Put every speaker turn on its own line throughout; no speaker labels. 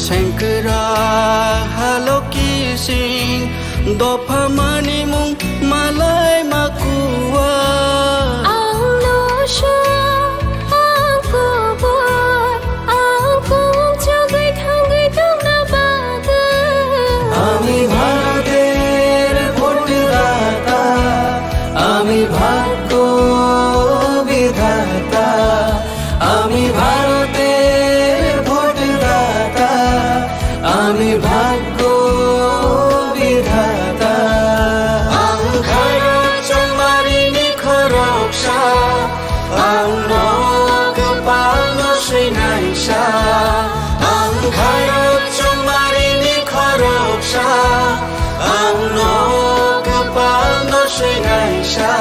सेंकरा हालो किसिं दफा मानिमुं मालाय माकुवा আমি ভারতের ভোটদাতা আমি ভাগ্য বিধাতা আমি ভারতের ভোটদাতা আমি ভাগ্য বিধাতা আং ভারত চমারিনি খরকসা আং নগ পালন শ্রীনাইসা আং ভারত চমারিনি খরকসা আং নগ পালন শ্রীনাইসা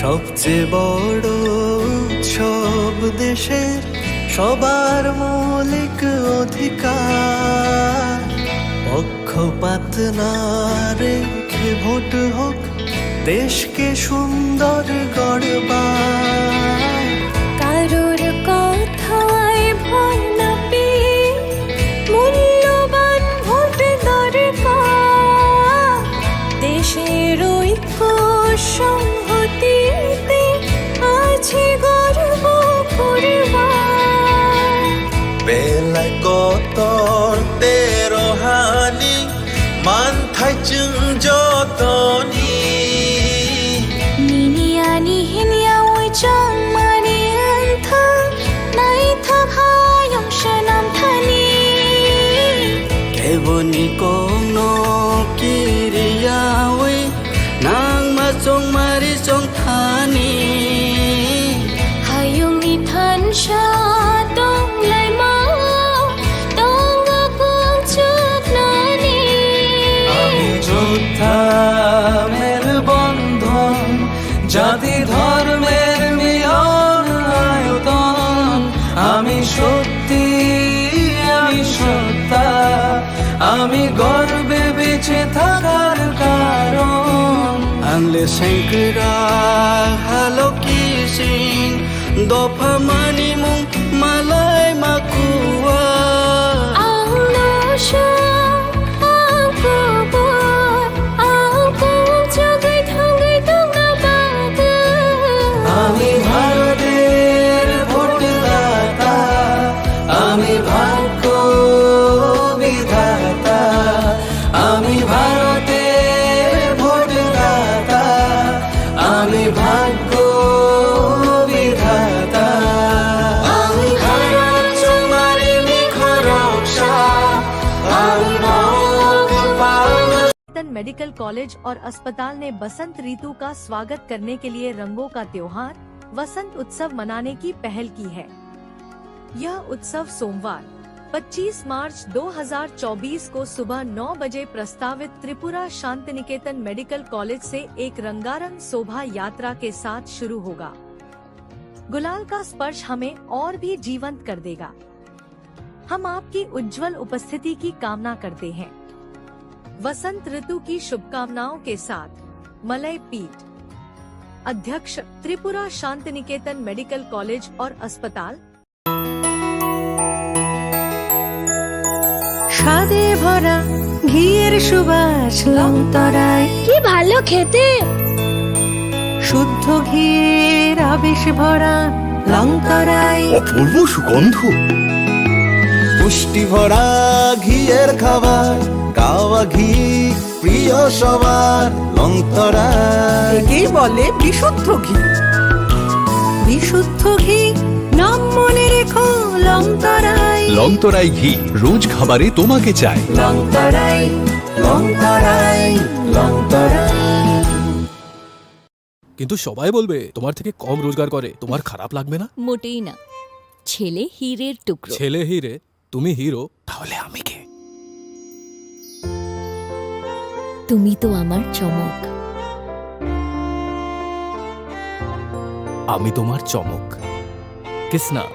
সবচেয়ে বড় উৎসব দেশের সবার মৌলিক অধিকার পক্ষপাত না রেখে ভোট হোক দেশকে সুন্দর গড়বার
কারোর কথায় ভয় না পেয়ে মূল্যবান ভোট দরকার দেশের ঐক্য সংহতিতে আছে গর্ব করবার
বেলায় কতর তেরোহানি মান থাইচুং যতনি
নিনিয়ানি হিনিয়া ওই চাংমানি আন্থাং নাই থাভায়ং সনাম থানি
কেবনি কোনো কিরিয়াওই নাং মা চং মারি চং থানি
হায়ুং ইথান সা দং লাই মা দং আকুং চুক নানি
আমি যোদ্ধা মের বন্ধন জাতি ধর্মের মিলন আয়তন আমি সত্যি আমি সত্তা আমি গর্বে বেঁচে থাকার কারণ আংলে সেংকরা হালো কিসিং দফা মানিমুং মালায় মাকুয়া
আং নশা আং কুবর আং কুং চুগাই থাঙ্গাই দং না বাগা
আমি ভারতের ভোটদাতা আমি ভাগ্য বিধাতা আমি ভারতের ভোটদাতা আমি ভাগ্য বিধাতা আং ভারত চমারিনি খরকসা আং নগ পালন
निकेतन मेडिकल कॉलेज और अस्पताल ने बसंत ऋतु का स्वागत करने के लिए रंगों का त्योहार वसंत उत्सव मनाने की पहल की है। यह उत्सव सोमवार 25 मार्च 2024 को सुबह 9 बजे प्रस्तावित त्रिपुरा शांति निकेतन मेडिकल कॉलेज से एक रंगारंग शोभा यात्रा के साथ शुरू होगा। गुलाल का स्पर्श हमें और भी जीवंत कर देगा। हम आपकी उज्जवल उपस्थिति की कामना करते हैं। वसंत ऋतु की शुभकामनाओं के साथ मलय पीठ अध्यक्ष त्रिपुरा शांति निकेतन मेडिकल कॉलेज और अस्पताल।
স্বাদে ভরা ঘিয়ের সুবাস লংতরায়
কি ভালো খেতে
শুদ্ধ ঘিয়ের আবেশ ভরা লংতরায়
অপূর্ব সুগন্ধ পুষ্টি ভরা ঘিয়ের খাবার গাওয়া ঘি প্রিয় সবার লংতরায়
একেই বলে বিশুদ্ধ ঘি। বিশুদ্ধ ঘি নাম মনে রেখো লংতরায়।
লংতরাই ঘি রোজ খাবারে তোমাকে চাই।
লংতরায় লংতরায় লংতরায়।
কিন্তু সবাই বলবে তোমার থেকে কম রোজগার করে, তোমার খারাপ লাগবে না?
মোটেই না। ছেলে হীরের টুকরো।
ছেলে হিরে, তুমি হিরো, তাহলে আমি কে?
তুমি তো আমার চমক।
আমি তোমার চমক। Krishna.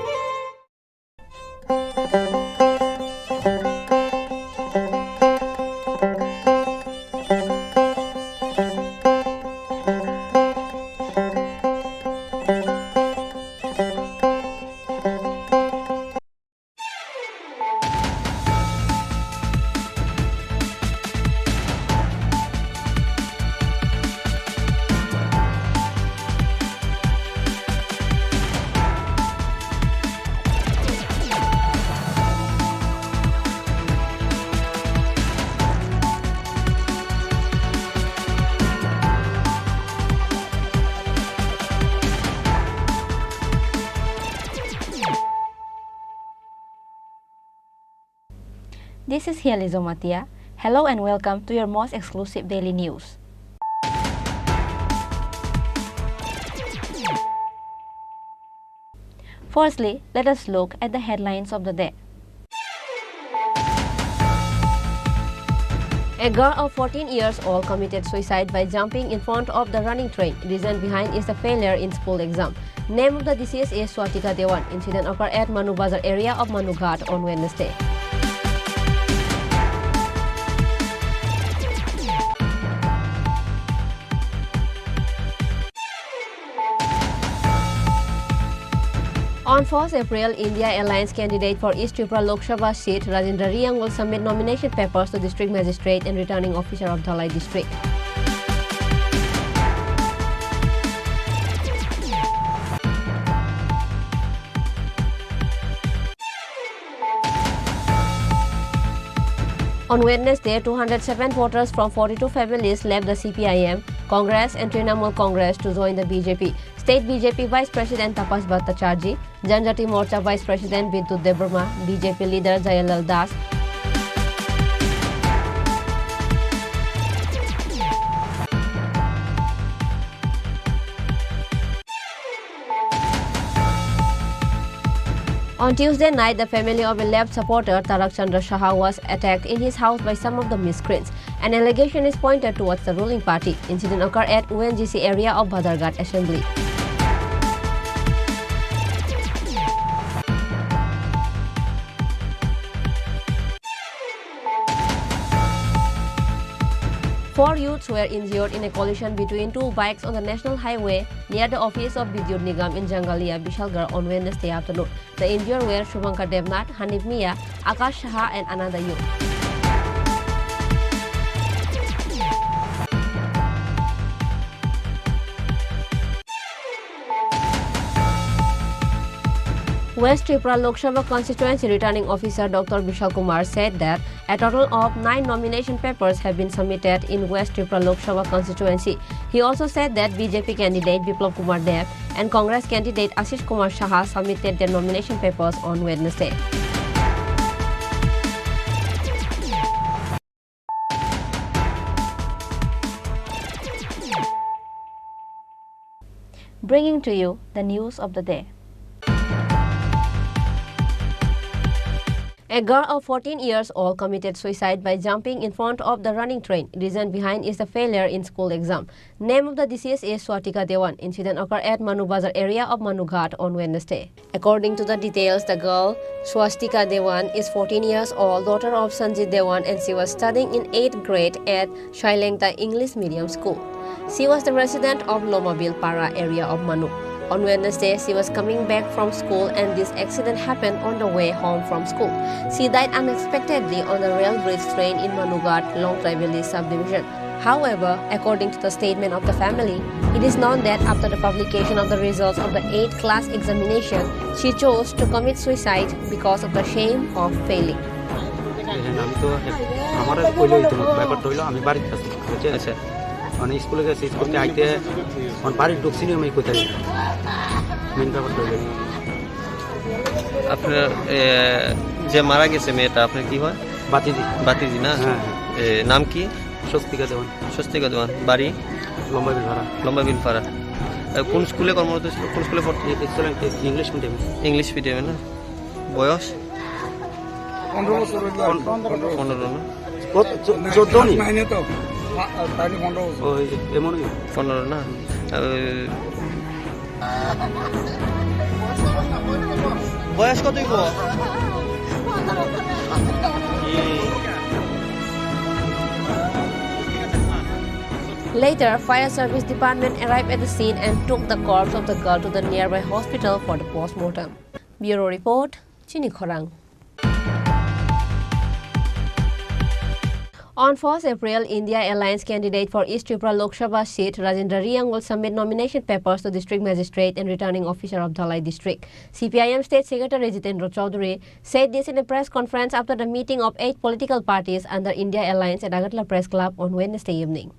This is Hiali Zomatia. Hello and welcome to your most exclusive daily news. Firstly, let us look at the headlines of the day. A girl of 14 years old committed suicide by jumping in front of the running train. Reason behind is the failure in school exam. Name of the deceased is Swatika Dewan. Incident occurred at Manu Bazar area of Manu Ghat on Wednesday. On 4th April, India Alliance candidate for East Tripura Lok Sabha seat Rajendra Riang will submit nomination papers to District Magistrate and Returning Officer of Dhalai District. On Wednesday, 207 voters from 42 families left the CPIM, Congress and Trinamool Congress to join the BJP. State BJP Vice President Tapas Bhattacharjee, Janjati Morcha Vice President Bidut Debarma, BJP leader Jayalal Das, On Tuesday night, the family of a left supporter, Tarak Chandra Shaha, was attacked in his house by some of the miscreants. An allegation is pointed towards the ruling party. Incident occurred at UNGC area of Badarghat Assembly. Four youths were injured in a collision between two bikes on the national highway near the office of Vidyut Nigam in Jangalia, Bishalgarh on Wednesday afternoon. The injured were Shubhankar Devnath, Hanif Mia, Akash Shaha and another youth. West Tripura Lok Sabha constituency returning officer Dr. Vishal Kumar said that a total of 9 nomination papers have been submitted in West Tripura Lok Sabha constituency. He also said that BJP candidate Biplab Kumar Dev and Congress candidate Ashish Kumar Shaha submitted their nomination papers on Wednesday. Bringing to you the news of the day. A girl of 14 years old committed suicide by jumping in front of the running train. Reason behind is the failure in school exam. Name of the deceased is Swatika Dewan. Incident occurred at Manu Bazar area of Manu Ghat on Wednesday. According to the details, the girl, Swastika Dewan, is 14 years old, daughter of Sanjit Dewan, and she was studying in 8th grade at Shailengta English Medium School. She was the resident of Lomabil Para area of Manu. On Wednesday, she was coming back from school and this accident happened on the way home from school. She died unexpectedly on the rail bridge train in Manu Ghat, Long Triveli subdivision. However, according to the statement of the family, it is known that after the publication of the results of the 8th class examination, she chose to commit suicide because of the shame of failing.
মানে স্কুলে গেছি স্কুলতে আইতে আমার বাড়ির ঢুকছি আমি কোথায় মেন ব্যাপারটা হলো
আপনার যে মারা গেছে মেয়েটা আপনার কি হয়?
বাতিজি।
বাতিজি না? হ্যাঁ। নাম কি?
স্বস্তিকা দেওয়ান।
স্বস্তিকা দেওয়ান। বাড়ি?
লম্বা বিলপাড়া।
লম্বা বিলপাড়া। কোন স্কুলে কর্মরত ছিল? কোন স্কুলে পড়তে?
ইংলিশ মিডিয়ামে।
ইংলিশ মিডিয়ামে না? বয়স?
15 বছর।
15 না?
14 নি?
মাইনে তো তাহলে 15 বছর।
ওই এমনই
15 না? বয়স কতই গো
Later, fire service department arrived at the scene and took the corpse of the girl to the nearby hospital for the post-mortem. Bureau report, Chini Khorang. On 1st April, India Alliance candidate for East Tripura Lok Sabha seat Rajendra Riang will submit nomination papers to District Magistrate and Returning Officer of Dhalai District. CPIM State Secretary Jitendra Chaudhary said this in a press conference after the meeting of 8 political parties under India Alliance at Agartala Press Club on Wednesday evening.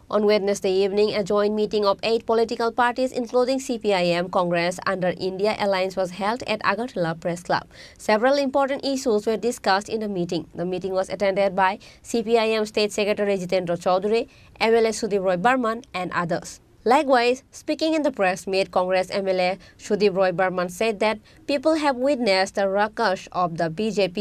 On Wednesday evening, a joint meeting of 8 political parties including CPIM, Congress under India Alliance was held at Agartala Press Club. Several important issues were discussed in the meeting. The meeting was attended by CPIM State Secretary Jitendra Chaudhary, MLA Sudip Roy Burman and others. Likewise, speaking in the press meet, Congress MLA Sudip Roy Burman said that people have witnessed the ruckus of the BJP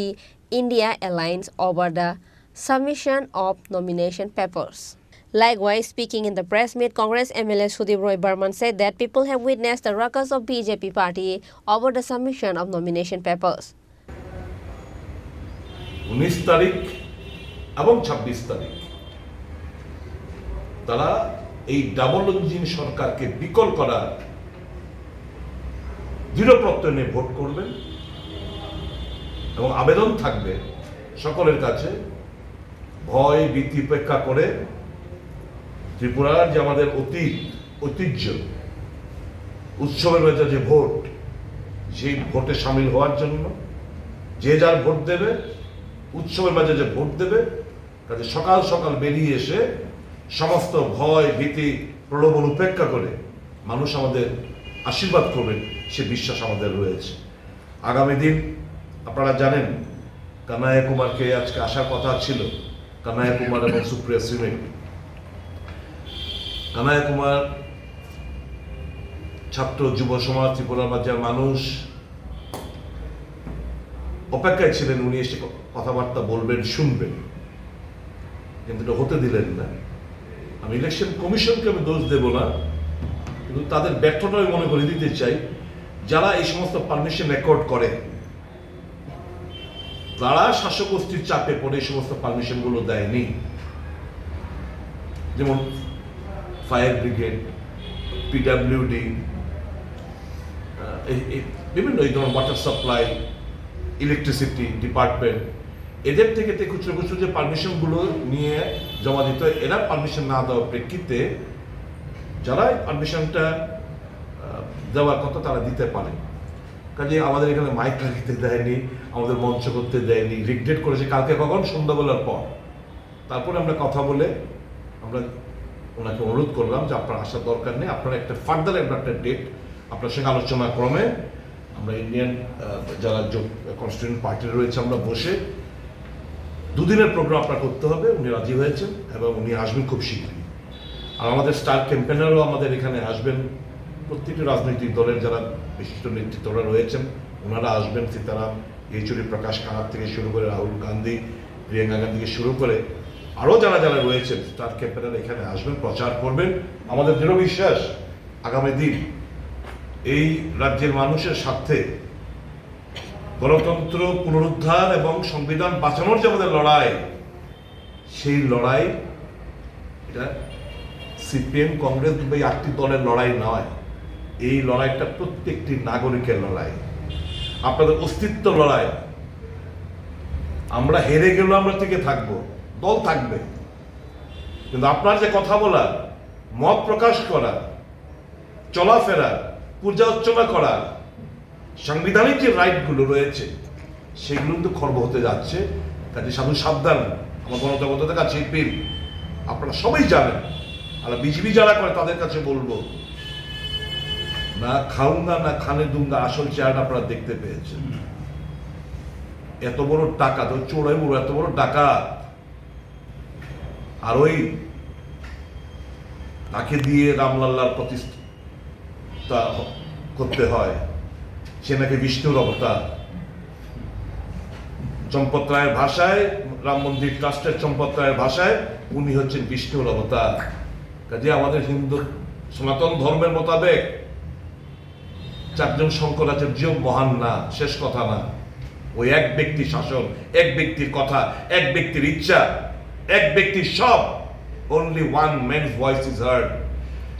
India Alliance over the submission of nomination papers. Likewise, speaking in the press meet, Congress MLA Sudip Roy Burman said that people have witnessed the ruckus of BJP party over the submission of nomination papers.
19 তারিখ এবং 26 তারিখ তারা এই double engine সরকারকে বিকল করার দৃঢ় প্রত্যয় নিয়ে ভোট করবেন এবং আবেদন থাকবে সকলের কাছে ভয় ভীতি উপেক্ষা করে ত্রিপুরার যে আমাদের ঐতিহ্য উৎসবের মধ্যে যে ভোট সেই ভোটে সামিল হওয়ার জন্য যে যার ভোট দেবে উৎসবের মাঝে যে ভোট দেবে কাজে সকাল সকাল বেরিয়ে এসে সমস্ত ভয় ভীতি প্রলোভন উপেক্ষা করে মানুষ আমাদের আশীর্বাদ করবেন সে বিশ্বাস আমাদের রয়েছে। আগামী দিন আপনারা জানেন কানাইয়া কুমারকে আজকে আসার কথা ছিল, কানাইয়া কুমার এবং সুপ্রিয়া শ্রীমেঘ। কানাইয়া কুমার ছাত্র যুব সমাজ ত্রিপুরার বাজার মানুষ অপেক্ষায় ছিলেন উনি এসে কথাবার্তা বলবেন শুনবেন, কিন্তু এটা হতে দিলেন না। আমি ইলেকশন কমিশনকে আমি দোষ দেব না, কিন্তু তাদের ব্যর্থতা আমি মনে করে দিতে চাই। যারা এই সমস্ত পারমিশন রেকর্ড করে তারা শাসক গোষ্ঠীর চাপে পড়ে এই সমস্ত পারমিশন গুলো দেয়নি। যেমন ফায়ার ব্রিগেড, পিডাব্লিউডি, বিভিন্ন এই ধরনের ওয়াটার সাপ্লাই, ইলেকট্রিসিটি ডিপার্টমেন্ট, এদের থেকে খুচরো খুচরো যে পারমিশন গুলো নিয়ে জমা দিতে হয়, এরা পারমিশন না দেওয়ার প্রেক্ষিতে যারা পারমিশনটা দেওয়ার কথা তারা দিতে পারে। কাজে আমাদের এখানে মাইক রাখতে দেয়নি, আমাদের মঞ্চ করতে দেয়নি, রিগ্রেট করেছে কালকে কখন সন্ধ্যাবেলার পর। তারপরে আমরা কথা বলে আমরা ওনাকে অনুরোধ করলাম যে আপনার আসার দরকার নেই, আপনারা একটা ফার্দার একটা ডেট আপনার সঙ্গে আলোচনা ক্রমে আমরা ইন্ডিয়ান যারা কনস্টিটিউয়েন্ট পার্টি রয়েছে আমরা বসে দুদিনের প্রোগ্রাম আপনার করতে হবে। উনি রাজি হয়েছেন এবং উনি আসবেন খুব শীঘ্রই। আর আমাদের স্টার ক্যাম্পেনারও আমাদের এখানে আসবেন, প্রত্যেকটি রাজনৈতিক দলের যারা বিশিষ্ট নেতৃত্বরা রয়েছেন ওনারা আসবেন। সীতারাম ইয়েচুরি, প্রকাশ কারাত থেকে শুরু করে রাহুল গান্ধী, প্রিয়াঙ্কা গান্ধী থেকে শুরু করে আরও যারা যারা রয়েছেন স্টার ক্যাম্পেনার এখানে আসবেন, প্রচার করবেন। আমাদের দৃঢ় বিশ্বাস আগামী দিন এই রাজ্যের মানুষের স্বার্থে গণতন্ত্র পুনরুদ্ধার এবং সংবিধান বাঁচানোর যে আমাদের লড়াই, সেই লড়াই এটা সিপিএম কংগ্রেস এই 8টি দলের লড়াই নয়, এই লড়াইটা প্রত্যেকটি নাগরিকের লড়াই, আপনাদের অস্তিত্ব লড়াই। আমরা হেরে গেলেও আমরা টিকে থাকবো, দল থাকবে, কিন্তু আপনার যে কথা বলা, মত প্রকাশ করা, চলাফেরা, পূজা অর্চনা করা, সাংবিধানিক যে রাইটগুলো রয়েছে সেগুলো কিন্তু খর্ব হতে যাচ্ছে। কাজে সাধু সাবধান, আমার গণতন্ত্রের কাছে পিল, আপনারা সবাই জানেন। আর বিজেপি যারা করে তাদের কাছে বলবো, না খাউঙ্গা না খানে দুঙ্গা, আসল চেহারা আপনারা দেখতে পেয়েছেন। এত বড় টাকা তো চোরাই বড়, এত বড় টাকা, আর ওই তাকে দিয়ে রামলাল্লার প্রতিষ্ঠা করতে হয়, সে নাকি বিষ্ণুর অবতার। চম্পত রায়ের ভাষায়, রাম মন্দির ট্রাস্টের চম্পত রায়ের ভাষায় উনি হচ্ছেন বিষ্ণুর অবতার। কাজে আমাদের হিন্দু সনাতন ধর্মের মোতাবেক চারজন শঙ্করাচার্য মহান না, শেষ কথা না। ওই এক ব্যক্তি শাসন, এক ব্যক্তির কথা, এক ব্যক্তির ইচ্ছা, এক ব্যক্তির সব, only one man's voice is heard।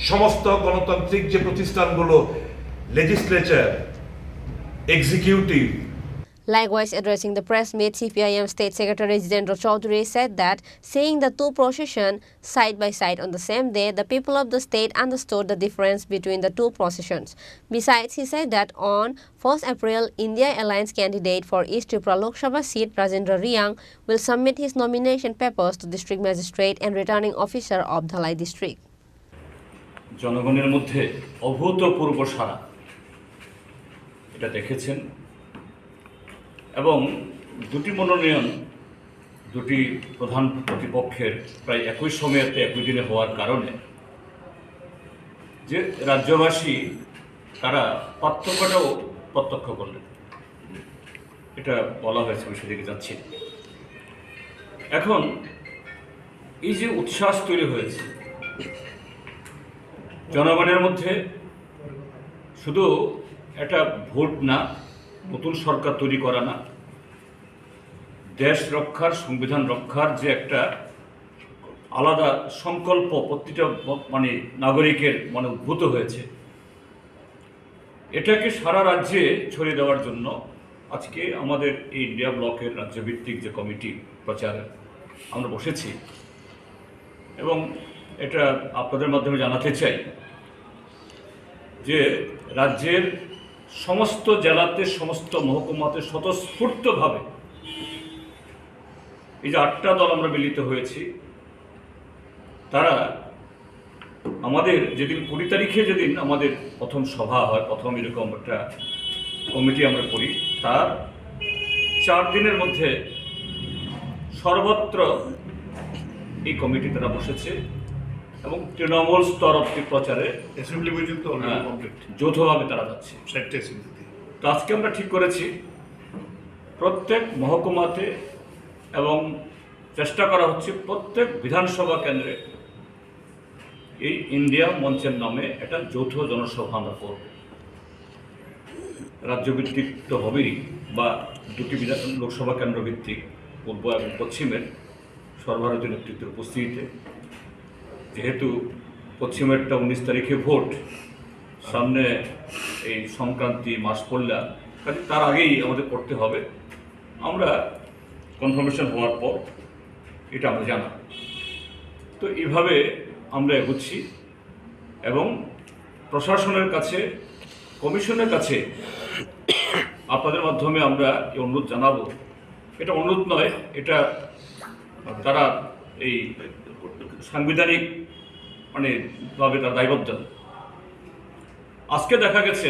সমস্ত গণতান্ত্রিক যে প্রতিষ্ঠানগুলো, legislature, executive.
Likewise, addressing the press meet, CPIM State Secretary Jitendra Chaudhary said that seeing the two processions side by side on the same day, the people of the state understood the difference between the two processions. Besides, he said that on 1st April, India Alliance candidate for East Tripura Lok Sabha seat Rajendra Riang will submit his nomination papers to District Magistrate and Returning Officer of Dhalai District.
জনগণের মধ্যে অভূতপূর্ব সাড়া এটা দেখেছেন, এবং দুটি মনোনয়ন দুটি প্রধান প্রতিপক্ষের প্রায় একই সময়তে একই দিনে হওয়ার কারণে যে রাজ্যবাসী তারা পার্থক্যটাও প্রত্যক্ষ করলেন, এটা বলা হয়েছে, আমি সেদিকে যাচ্ছি। এখন এই যে উচ্ছ্বাস তৈরি হয়েছে জনগণের মধ্যে, শুধু একটা ভোট না, নতুন সরকার তৈরি করা না, দেশ রক্ষার, সংবিধান রক্ষার যে একটা আলাদা সংকল্প প্রতিটা নাগরিকের মনে উদ্ভূত হয়েছে, এটাকে সারা রাজ্যে ছড়িয়ে দেওয়ার জন্য আজকে আমাদের এই ইন্ডিয়া ব্লকের রাজ্যভিত্তিক যে কমিটি প্রচারে আমরা বসেছি, এবং এটা আপনাদের মাধ্যমে জানাতে চাই যে রাজ্যের সমস্ত জেলাতে, সমস্ত মহকুমাতে স্বতঃস্ফূর্তভাবে এই যে 8টা দল আমরা মিলিত হয়েছি, তারা আমাদের যেদিন 20 তারিখে যেদিন আমাদের প্রথম সভা হয়, প্রথম এরকম একটা কমিটি আমরা করি, তার 4 দিনের মধ্যে সর্বত্র এই কমিটি তারা বসেছে এবং তৃণমূল স্তর অব্দি প্রচারে যৌথভাবে তারা যাচ্ছে। তো আজকে আমরা ঠিক করেছি প্রত্যেক মহকুমাতে, এবং চেষ্টা করা হচ্ছে প্রত্যেক বিধানসভা কেন্দ্রে এই ইন্ডিয়া মঞ্চের নামে একটা যৌথ জনসভা আমরা করব। রাজ্যভিত্তিক তো হবেই, বা দুটি লোকসভা কেন্দ্র ভিত্তিক, পূর্ব এবং পশ্চিমের সর্বভারতীয় নেতৃত্বের উপস্থিতিতে। যেহেতু পশ্চিমেরটা 19 তারিখে ভোট, সামনে এই সংক্রান্তি মাস পড়লা, কাজে তার আগেই আমাদের করতে হবে। আমরা কনফার্মেশন হওয়ার পর এটা আমরা জানাব। তো এইভাবে আমরা এগোচ্ছি, এবং প্রশাসনের কাছে, কমিশনের কাছে আপনাদের মাধ্যমে আমরা এই অনুরোধ জানাবো। এটা অনুরোধ নয়, এটা তারা এই সাংবিধানিক ভাবে তারা দায়বদ্ধ। আজকে দেখা গেছে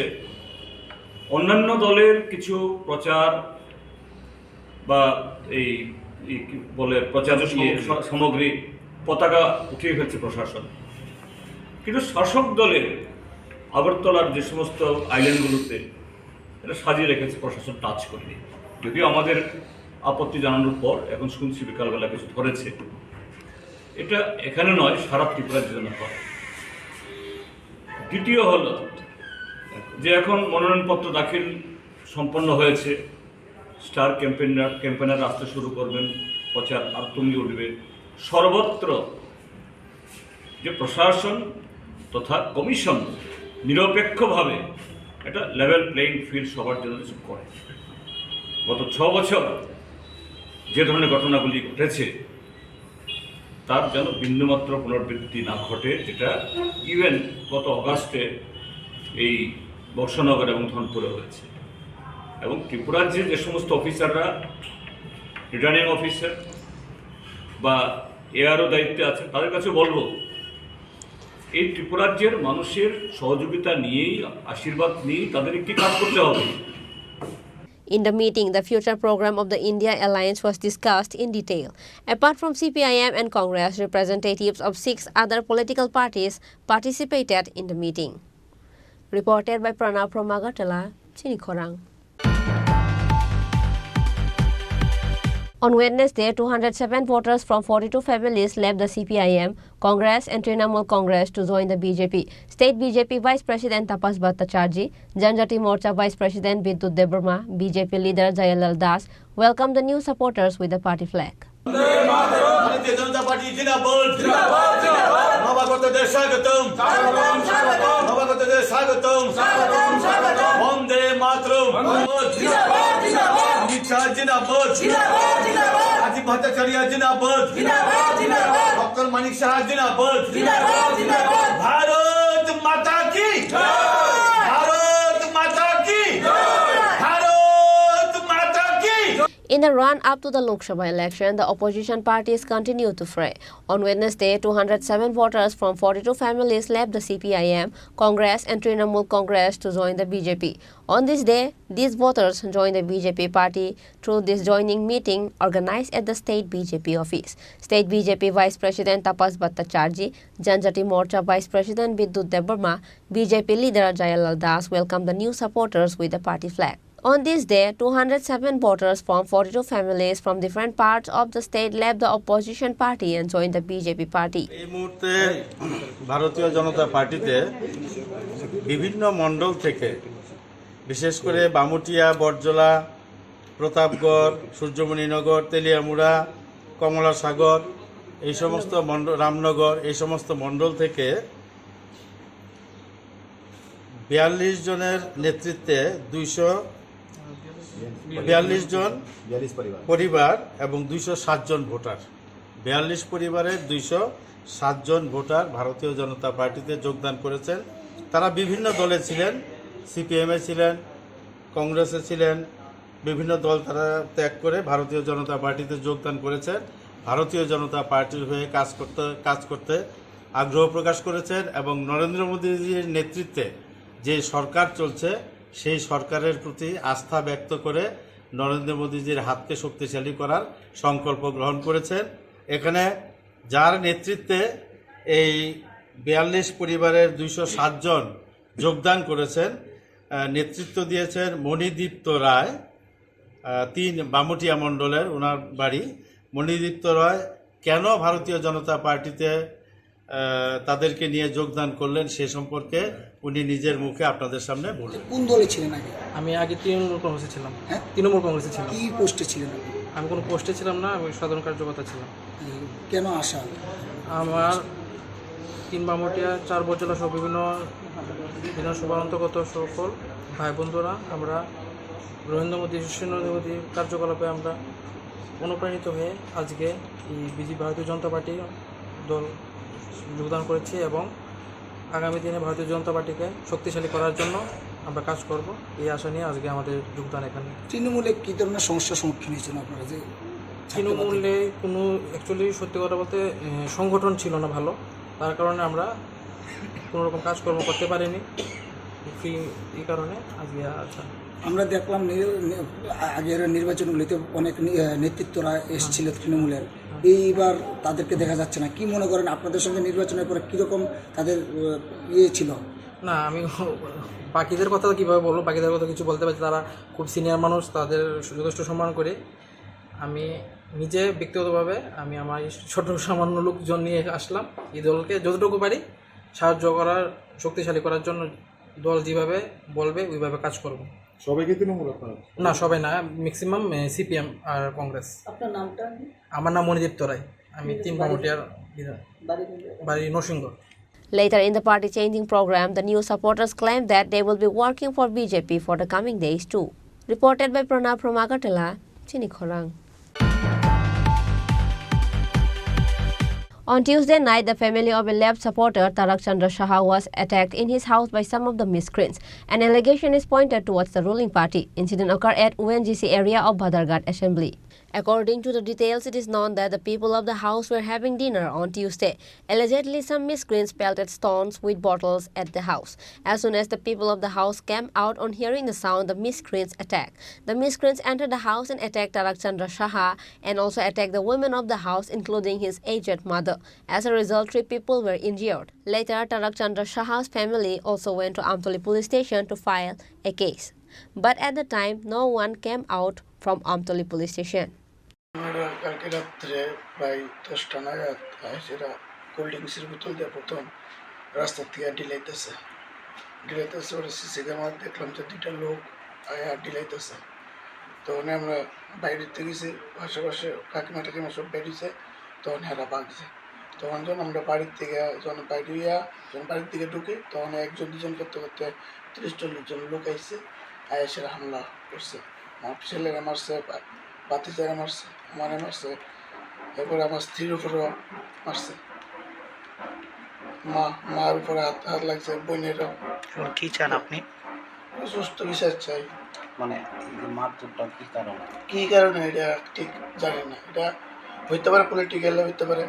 অন্যান্য দলের কিছু প্রচার বা এই বলে প্রচার সামগ্রী, পতাকা উঠিয়ে ফেলছে প্রশাসন, কিন্তু শাসক দলের আগরতলার যে সমস্ত আইল্যান্ডগুলোতে এটা সাজিয়ে রেখেছে প্রশাসন, টাচ করেনি। যদিও আমাদের আপত্তি জানানোর পর এখন শুনছি বিকালবেলা কিছু ধরেছে। এটা এখানে নয়, সারা ত্রিপুরার জন্য হয়। দ্বিতীয় হলো যে এখন মনোনয়নপত্র দাখিল সম্পন্ন হয়েছে, স্টার ক্যাম্পেনার আসতে শুরু করবেন, প্রচার আর তুঙ্গে উঠবে। সর্বত্র যে প্রশাসন তথা কমিশন নিরপেক্ষভাবে একটা লেভেল প্লেইং ফিল্ড সবার জন্য কিছু করে। গত 6 বছর যে ধরনের ঘটনাগুলি ঘটেছে তার যেন বিন্দুমাত্র পুনরাবৃত্তি না ঘটে, যেটা ইভেন গত অগাস্টে এই বর্ষনগর এবং ধনপুরে হয়েছে। এবং ত্রিপুরার যে সমস্ত অফিসাররা, রিটার্নিং অফিসার বা এআরও দায়িত্বে আছেন, তাদের কাছে বলবো এই ত্রিপুরাজ্যের মানুষের সহযোগিতা নিয়েই, আশীর্বাদ নিয়েই তাদের একটি কাজ করতে হবে।
In the meeting, the future program of the India Alliance was discussed in detail. Apart from CPIM and Congress, representatives of 6 other political parties participated in the meeting. Reported by Pranav from Agartala, Chinikhorang. On Wednesday, 207 voters from 42 families left the CPIM, Congress and Trinamool Congress to join the BJP. State BJP Vice President Tapas Bhattacharjee, Janjati Morcha Vice President Bidyut Debarma, BJP leader Jayalal Das welcomed the new supporters with the party flag.
Doctor Manish Shah जिंदाबाद भारत माता की भारत माता की भारत माता की.
In the run-up to the Lok Sabha election, the opposition parties continue to fray. On Wednesday, 207 voters from 42 families left the CPIM, Congress and Trinamool Congress to join the BJP. On this day, these voters joined the BJP party through this joining meeting organized at the State BJP office. State BJP Vice President Tapas Bhattacharjee, Janjati Morcha Vice President Bidyut Debarma, BJP leader Jayalal Das welcomed the new supporters with the party flag. On this day, 207 voters from 42 families from different parts of the state left the opposition party and joined the BJP party.
এই মুহূর্তে ভারতীয় জনতা পার্টিতে বিভিন্ন মণ্ডল থেকে বিশেষ করে বামুটিয়া, বরজলা, প্রতাপগড়, সূর্যমণিনগর, তেলিয়ামুড়া, কমলাসাগর এই সমস্ত মণ্ডল, রামনগর এই সমস্ত মণ্ডল থেকে 42 জনের নেতৃত্বে 242 জন পরিবার এবং 207 জন ভোটার, 42 পরিবারের 207 জন ভোটার ভারতীয় জনতা পার্টিতে যোগদান করেছেন। তারা বিভিন্ন দলে ছিলেন, সিপিএমে ছিলেন, কংগ্রেসে ছিলেন, বিভিন্ন দল তারা ত্যাগ করে ভারতীয় জনতা পার্টিতে যোগদান করেছেন। ভারতীয় জনতা পার্টির হয়ে কাজ করতে আগ্রহ প্রকাশ করেছেন এবং নরেন্দ্র মোদীজির নেতৃত্বে যে সরকার চলছে সেই সরকারের প্রতি আস্থা ব্যক্ত করে নরেন্দ্র মোদীজির হাতকে শক্তিশালী করার সংকল্প গ্রহণ করেছেন। এখানে যার নেতৃত্বে এই 42 পরিবারের 207 জন যোগদান করেছেন, নেতৃত্ব দিয়েছেন মণিদীপ্ত রায়, 3 বামুটিয়া মণ্ডলের ওনার বাড়ি। মণিদীপ্ত রায় কেন ভারতীয় জনতা পার্টিতে তাদেরকে নিয়ে যোগদান করলেন সে সম্পর্কে উনি নিজের মুখে আপনাদের সামনে বলেন।
কোন দলে ছিলেন আগে?
আমি আগে তৃণমূল কংগ্রেসে ছিলাম। হ্যাঁ, তৃণমূল কংগ্রেসে ছিলাম। কি পোস্টে ছিলেন? আমি কোনো পোস্টে ছিলাম না, আমি সাধারণ কার্যকর্তা ছিলাম।
কেন আসা? আমার
3 বামুটিয়া, 4 বরজলা সহ বিভিন্ন বিধানসভার অন্তর্গত সকল ভাই বন্ধুরা আমরা নরেন্দ্র মোদীর কার্যকলাপে আমরা অনুপ্রাণিত হয়ে আজকে এই বিজেপি ভারতীয় জনতা পার্টি দল যোগদান করেছি এবং আগামী দিনে ভারতীয় জনতা পার্টিকে শক্তিশালী করার জন্য আমরা কাজ করব, এই আশা নিয়ে আজকে আমাদের যোগদান এখানে।
তৃণমূলে কী ধরনের সমস্যার সম্মুখীন হয়েছেন আপনারা? যে
তৃণমূলে কোনো অ্যাকচুয়ালি সত্যি কথা বলতে সংগঠন ছিল না ভালো, তার কারণে আমরা কোনোরকম কাজকর্ম করতে পারিনি, এই কারণে আজকে আসা।
আমরা দেখলাম আগের নির্বাচনগুলিতে অনেক নেতৃত্বরা এসেছিল তৃণমূলের, এইবার তাদেরকে দেখা যাচ্ছে না। কি মনে করেন আপনাদের সঙ্গে নির্বাচনের পরে কীরকম তাদের ছিল?
না, আমি বাকিদের কথা কীভাবে বলবো, বাকিদের কথা কিছু বলতে পারছি, তারা খুব সিনিয়র মানুষ, তাদের যথেষ্ট সম্মান করে। আমি নিজে ব্যক্তিগতভাবে আমি আমার ছোট সামান্য লোকজন নিয়ে আসলাম এই দলকে যতটুকু পারি সাহায্য করার, শক্তিশালী করার জন্য। দল যেভাবে বলবে ওইভাবে কাজ করব।
সবাইকে তৃণমূল আপনারা?
না, সবাই না, ম্যাক্সিমাম সিপিএম আর কংগ্রেস।
আপনার নামটা?
আমার নাম মণিদীপ্ত রায়, আমি 3 বামুটিয়ার বাড়ি Narasimha.
Later in the party changing program, the new supporters claimed that they will be working for BJP for the coming days too. Reported by Pranab from Agartala, Chinikhorang. On Tuesday night, the family of a left supporter, Tarak Chandra Shah, was attacked in his house by some of the miscreants. An allegation is pointed towards the ruling party. Incident occurred at ONGC area of Bhadarghat Assembly. According to the details, it is known that the people of the house were having dinner on Tuesday. Allegedly, some miscreants pelted stones with bottles at the house. As soon as the people of the house came out on hearing the sound, the miscreants attacked. The miscreants entered the house and attacked Tarak Chandra Shah and also attacked the women of the house, including his aged mother. As a result, 3 people were injured. Later, Tarak Chandra Shah's family also went to Amtoli police station to file a case. But at the time, no one came out from Amtoli police station.
আমরা কালকে রাত্রে প্রায় 10টা নাগাদ সেটা cold ড্রিঙ্কসের বোতল দিয়ে প্রথম রাস্তার থেকে ডিলাইতেছে ওরা সিসি ক্যামেরা দেখলাম যে 2টা লোক ডিলাইতেছে। তখন আমরা বাইরের থেকে গেছি, আশেপাশে কাকিমা টাকিমা সব বেরিয়েছে, তখন এরা ভাগছে। তখন যখন আমরা বাড়ির থেকে যখন বাড়ির দিকে ঢুকি, তখন 1-2 জন করতে করতে 30-40 জন লোক আইসে, সেরা হামলা করছে। আমার ছেলেরা মারছে, বাতিজারা মারছে, আমারে মারছে, এরপরে আমার স্ত্রীর উপরেও মারছে, মার উপরে হাত লাগছে, বোনেরও।
কি চান আপনি?
সুস্থ বিচার চাই।
মানে মারধরটা
কি কারণে এটা ঠিক জানি না। এটা হইতে পারে পলিটিক্যাল, হইতে পারে,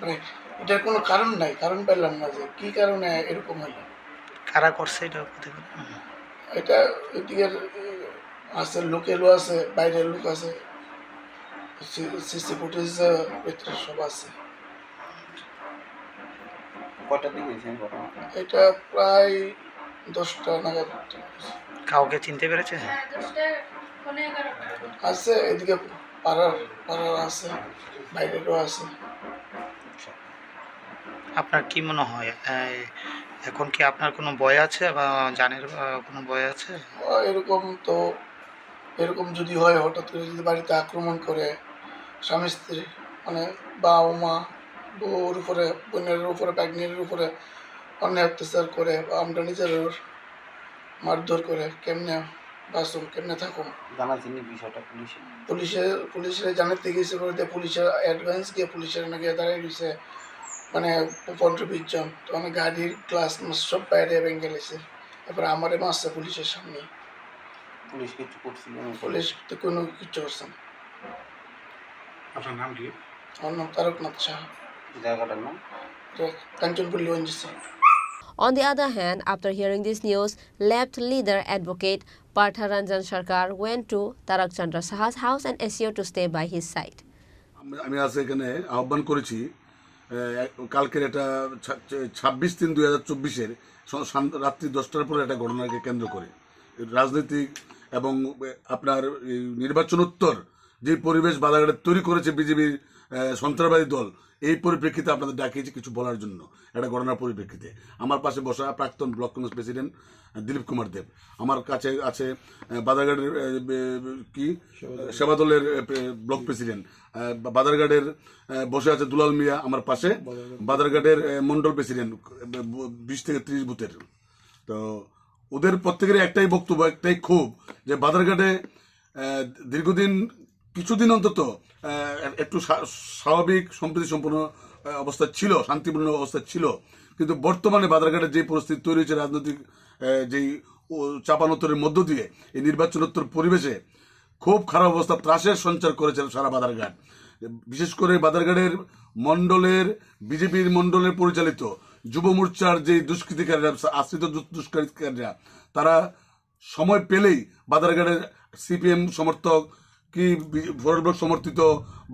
মানে এটার কোনো কারণ নাই, কারণ পেলাম না যে কি কারণে এরকম হইল।
কারা করছে
এটা এদিকের আছে, লোকেরও আছে, বাইরের লোক আছে, সিসি ফুটেজ ভিতরে সব আছে।
কটার দিকে
এটা প্রায় 10টা নাগাদ।
কাউকে চিনতে পেরেছে?
আছে, এদিকে পাড়ার আছে, বাইরেরও আছে।
আপনার কি মনে হয় এখন কি আপনার কোনো ভয় আছে বা জানের কোনো ভয় আছে?
এরকম যদি হয়, হঠাৎ করে যদি বাড়িতে আক্রমণ করে, স্বামী স্ত্রী মানে বাবা মা বউর উপরে, বোনের উপরে, প্যাগনির উপরে অন্যায় অত্যাচার করে, বা আমরা নিজের মারধর করে, কেমনে বাঁচুন, কেমনে থাকুন?
বিষয়টা
পুলিশের জানাতে গিয়েছে, পুলিশের অ্যাডভান্স গিয়ে পুলিশের নাকি দাঁড়িয়ে দিয়েছে মানে 15-20 জন। তখন গাড়ির গ্লাস সব বাইরে ভেঙে গেছে, এরপরে আমারে মারছে পুলিশের সামনে।
পুলিশ কিছু করছিল?
পুলিশ তো কোনো কিছু করছে না।
আপনার নাম কি?
আমার নাম তারকনাথ সাহা।
জায়গাটার নাম?
Kanchanpalli ONGC।
On the other hand, after hearing this news, left leader advocate Partha Ranjan Sarkar went to Tarak Chandra Saha's house and assured to stay by his side.
আমি আজ এখানে আহ্বান করেছি কালকের এটা 26/3/2024 রাত্রি 10টার পরে একটা ঘটনাকে কেন্দ্র করে রাজনৈতিক এবং আপনার নির্বাচনোত্তর যে পরিবেশ বাধাঘাট তৈরি করেছে বিজেপির সন্ত্রাসবাদী দল, এই পরিপ্রেক্ষিতে আপনাদের ডাকিয়েছি কিছু বলার জন্য। একটা ঘটনার পরিপ্রেক্ষিতে আমার পাশে বসা প্রাক্তন ব্লক কংগ্রেস প্রেসিডেন্ট দিলীপ কুমার দেব, আমার কাছে আছে বাধারঘাটের সেবা দলের ব্লক প্রেসিডেন্ট, বাধারঘাটের বসে আছে দুলাল মিয়া, আমার পাশে বাধারঘাটের মন্ডল প্রেসিডেন্ট 20 থেকে 30 বুথের। তো ওদের প্রত্যেকের একটাই বক্তব্য, একটাই ক্ষোভ যে বাধারঘাটে দীর্ঘদিন কিছুদিন অন্তত একটু স্বাভাবিক সম্প্রীতি সম্পন্ন অবস্থা ছিল, শান্তিপূর্ণ অবস্থা ছিল, কিন্তু বর্তমানে বাধারঘাটের যে পরিস্থিতি তৈরি হয়েছে রাজনৈতিক যেই চাপানোত্তরের মধ্য দিয়ে এই নির্বাচনোত্তর পরিবেশে খুব খারাপ অবস্থা, ত্রাসের সঞ্চার করেছে সারা বাধারঘাট। বিশেষ করে বাধারঘাটের মন্ডলের বিজেপির মন্ডলের পরিচালিত যুব মোর্চার যে দুষ্কৃতিকারীরা, আশ্রিত দুষ্কৃতিকারীরা, তারা সময় পেলেই বাধারঘাটের CPM সমর্থক কি ফরওয়ার্ড ব্লক সমর্থিত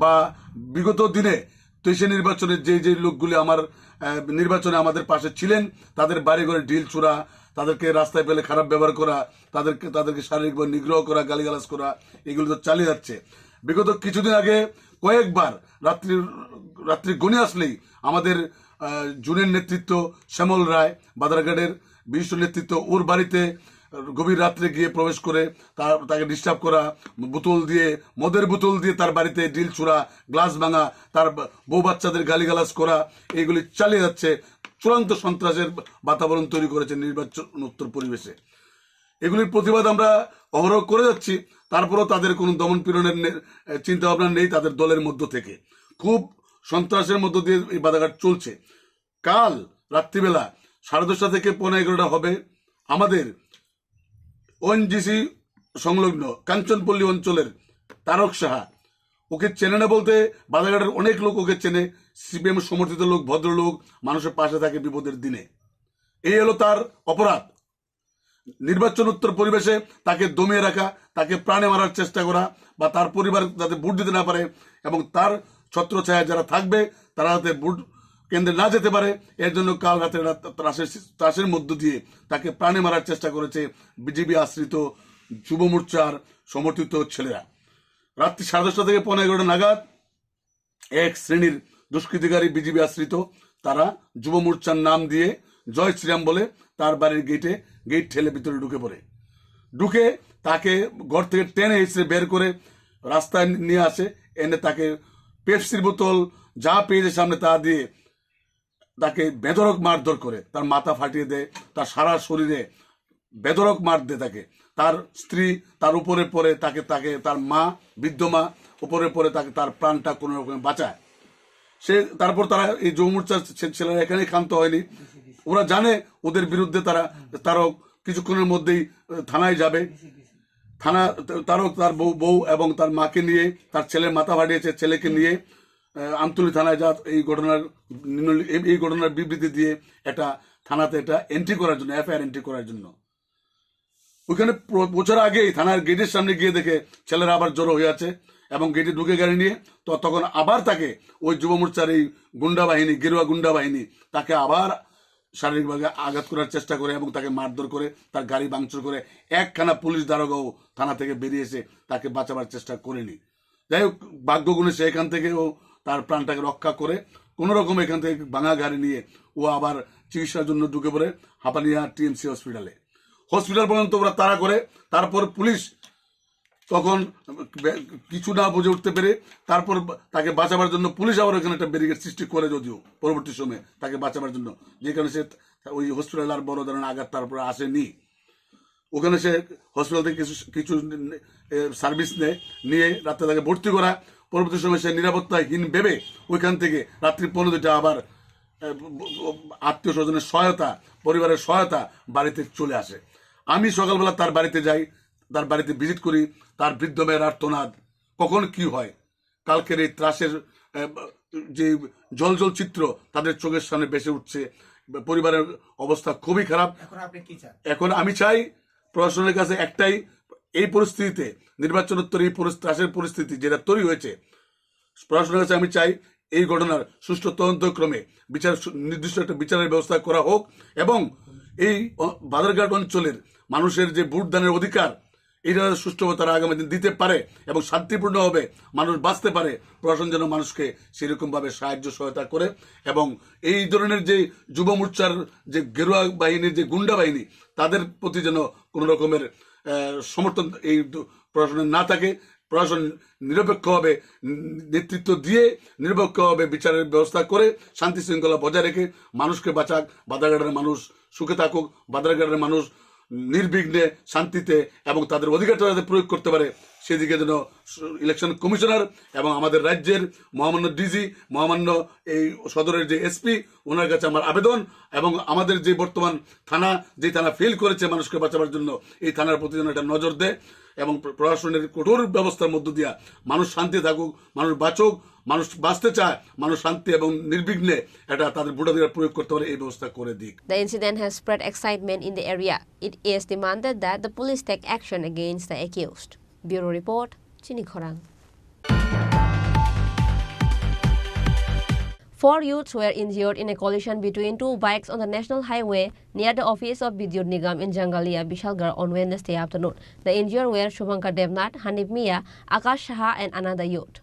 বা বিগত দিনে 23 নির্বাচনে যে লোকগুলি আমার নির্বাচনে আমাদের পাশে ছিলেন, তাদের বাড়ি ঘরে ঢিল ছোড়া, তাদেরকে রাস্তায় পেলে খারাপ ব্যবহার করা, তাদেরকে শারীরিকভাবে নিগ্রহ করা, গালিগালাজ করা, এগুলো তো চালিয়ে যাচ্ছে। বিগত কিছুদিন আগে কয়েকবার রাত্রি গণে আসলেই আমাদের জুনের নেতৃত্ব শ্যামল রায়, বাধারঘাটের বিশিষ্ট নেতৃত্ব, ওর বাড়িতে গভীর রাত্রে গিয়ে প্রবেশ করে তাকে ডিস্টার্ব করা, মদের বোতল দিয়ে তার বাড়িতে ডিল ছোড়া, গ্লাস ভাঙা, তার বউ বাচ্চাদের গালিগালাজ করা, এইগুলি চালিয়ে যাচ্ছে। চূড়ান্ত সন্ত্রাসের বাতাবরণ তৈরি করেছে নির্বাচনোত্তর পরিবেশে। এগুলির প্রতিবাদ আমরা অহরহ করে যাচ্ছি, তারপরেও তাদের কোনো দমন পীড়নের চিন্তা ভাবনা নেই তাদের দলের মধ্য থেকে। খুব সন্ত্রাসের মধ্য দিয়ে এই বাধাঘাট চলছে। কাল রাত্রিবেলা 10:30 থেকে 11:45 হবে আমাদের ONGC সংলগ্ন কাঞ্চনপল্লী অঞ্চলের তারক সাহা, ওকে চেনে না বলতে বাধাঘাটের অনেক লোক ওকে চেনে, CPM সমর্থিত লোক, ভদ্রলোক, মানুষের পাশে থাকে বিপদের দিনে। এই হলো তার অপরাধ। নির্বাচনোত্তর পরিবেশে তাকে দমিয়ে রাখা, তাকে প্রাণে মারার চেষ্টা করা, বা তার পরিবার যাতে ভোট দিতে না পারে এবং তার ছত্রছায়া যারা থাকবে তারা যাতে ভোট কেন্দ্রে না যেতে পারে, এর জন্য কাল রাতে ত্রাসের মধ্য দিয়ে তাকে প্রাণে মারার চেষ্টা করেছে বিজেপি আশ্রিত যুব মোর্চার সমর্থিত ছেলেরা।
রাত্রি 10:30 থেকে 11:15 নাগাদ এক শ্রেণীর দুষ্কৃতিকারী বিজিবি আশ্রিত তারা যুব মোর্চার নাম দিয়ে জয় শ্রীরাম বলে তার বাড়ির গেট ঠেলে ভিতরে ঢুকে তাকে ঘর থেকে টেনে এসে বের করে রাস্তায় নিয়ে আসে, এনে তাকে পেপসির বোতল যা পেয়েছে সামনে তা দিয়ে তাকে বেধড়ক মারধর করে, তার মাথা ফাটিয়ে দেয়, তার সারা শরীরে বেধড়ক মার দেয় তাকে। তার স্ত্রী তার উপরে পড়ে তাকে তার মা, বৃদ্ধ মা উপরে পড়ে তাকে তার প্রাণটা কোনো রকমে বাঁচায়। তারপর তারা এই যুব মোর্চার ছেলেরা এখানেই ক্ষান্ত হয়নি, ওরা জানে ওদের বিরুদ্ধে তারও কিছুক্ষণের মধ্যেই থানায় যাবে। তারও তার বউ এবং তার মাকে নিয়ে, তার ছেলের মাথা ফাটিয়েছে ছেলেকে নিয়ে আমতলী থানায় এই ঘটনার বিবৃতি দিয়ে একটা থানাতে এটা এন্ট্রি করার জন্য, এফআইআর এন্ট্রি করার জন্য। ওইখানে পৌঁছার আগেই থানার গেটের সামনে গিয়ে দেখে ছেলেরা আবার জড়ো হয়ে আছে এবং গেটে ঢুকে গাড়ি নিয়ে, তো তখন আবার তাকে ওই যুব মোর্চার এই গুন্ডা বাহিনী, গেরুয়া গুন্ডা বাহিনী তাকে আবার শারীরিকভাবে আঘাত করার চেষ্টা করে এবং তাকে মারধর করে, তার গাড়ি ভাঙচুর করে। একখানা পুলিশ দারোগাও থানা থেকে বেরিয়ে এসে তাকে বাঁচাবার চেষ্টা করেনি। যাই হোক, ভাগ্যগুণে সে এখান থেকেও তার প্রাণটাকে রক্ষা করে কোন রকম এখান থেকে ভাঙা গাড়ি নিয়ে ও আবার চিকিৎসার জন্য ঢুকে পড়ে হাপানিয়া টিএমসি হসপিটাল পর্যন্ত ওরা তাড়া করে। তারপর পুলিশ তখন কিছু না বুঝে উঠতে পেরে তারপর তাকে বাঁচাবার জন্য পুলিশ আবার ওখানে একটা ব্যারিকেড সৃষ্টি করে, যদিও পরবর্তী সময়ে তাকে বাঁচাবার জন্য, যে কারণে সে ওই হসপিটাল আর বড় ধরনের আঘাত তারপরে আসেনি। ওখানে সে হসপিটাল থেকে কিছু সার্ভিস নিয়ে রাত্রে তাকে ভর্তি করা। পরবর্তী সময় সে নিরাপত্তাহীন ভেবে ওইখান থেকে রাত্রি 15টা আবার আত্মীয় স্বজনের সহায়তা, পরিবারের সহায়তা বাড়িতে চলে আসে। আমি সকালবেলা তার বাড়িতে যাই, তার বাড়িতে ভিজিট করি। তার বৃদ্ধ মেয়ের আর্তনাদ, কখন কি হয়, কালকের এই ত্রাসের যে জল চিত্র তাদের চোখের সামনে ভেসে উঠছে। পরিবারের অবস্থা খুবই খারাপ। এখন আমি চাই প্রশাসনের কাছে একটাই, এই পরিস্থিতিতে নির্বাচনোত্তর এই ত্রাসের পরিস্থিতি যেটা তৈরি হয়েছে, প্রশাসনের কাছে আমি চাই এই ঘটনার সুষ্ঠু তদন্তক্রমে নির্দিষ্ট একটা বিচারের ব্যবস্থা করা হোক এবং এই বাদারঘাট অঞ্চলের মানুষের যে ভোটদানের অধিকার, এটা সুষ্ঠুভাবে তারা আগামী দিন দিতে পারে এবং শান্তিপূর্ণভাবে মানুষ বাঁচতে পারে। প্রশাসন যেন মানুষকে সেরকম ভাবে সাহায্য সহায়তা করে এবং এই ধরনের যে যুব মোর্চার যে গেরুয়া বাহিনীর যে গুন্ডা বাহিনী, তাদের প্রতি যেন কোন রকমের সমর্থন এই প্রশাসনের না থাকে। প্রশাসন নিরপেক্ষভাবে নেতৃত্ব দিয়ে নিরপেক্ষভাবে বিচারের ব্যবস্থা করে শান্তি শৃঙ্খলা বজায় রেখে মানুষকে বাঁচাক, বাদারঘাটের মানুষ সুখে থাকুক, বাদারঘাটের মানুষ নির্বিঘ্নে শান্তিতে এবং তাদের অধিকারটা যাতে প্রয়োগ করতে পারে, সেদিকে যেন ইলেকশন কমিশনার এবং আমাদের রাজ্যের মহামান্য ডিজি, মহামান্য এই সদরের যে এসপি, ওনার কাছে আমার আবেদন এবং আমাদের যে বর্তমান থানা, যে থানা ফেল করেছে মানুষকে বাঁচাবার জন্য, এই থানার প্রতি যেন একটা নজর দেয় এবং প্রশাসনের কঠোর ব্যবস্থার মধ্য দিয়ে মানুষ শান্তি থাকুক, মানুষ বাঁচুক, মানুষ বাঁচতে চায়, মানুষ শান্তি এবং নির্বিঘ্নে এটা তাদের ভোটাধিকার প্রয়োগ করতে পারে, এই ব্যবস্থা করে দিক।
The incident has spread excitement in the area. It is demanded that the police take action against the accused. Bureau Report, Chini Khorang. 4 youths were injured in a collision between two bikes on the national highway near the office of Vidyut Nigam in Jangalia, Bishalgarh on Wednesday afternoon. The injured were Shubhankar Devnath, Hanif Mia, Akash Shaha and another youth.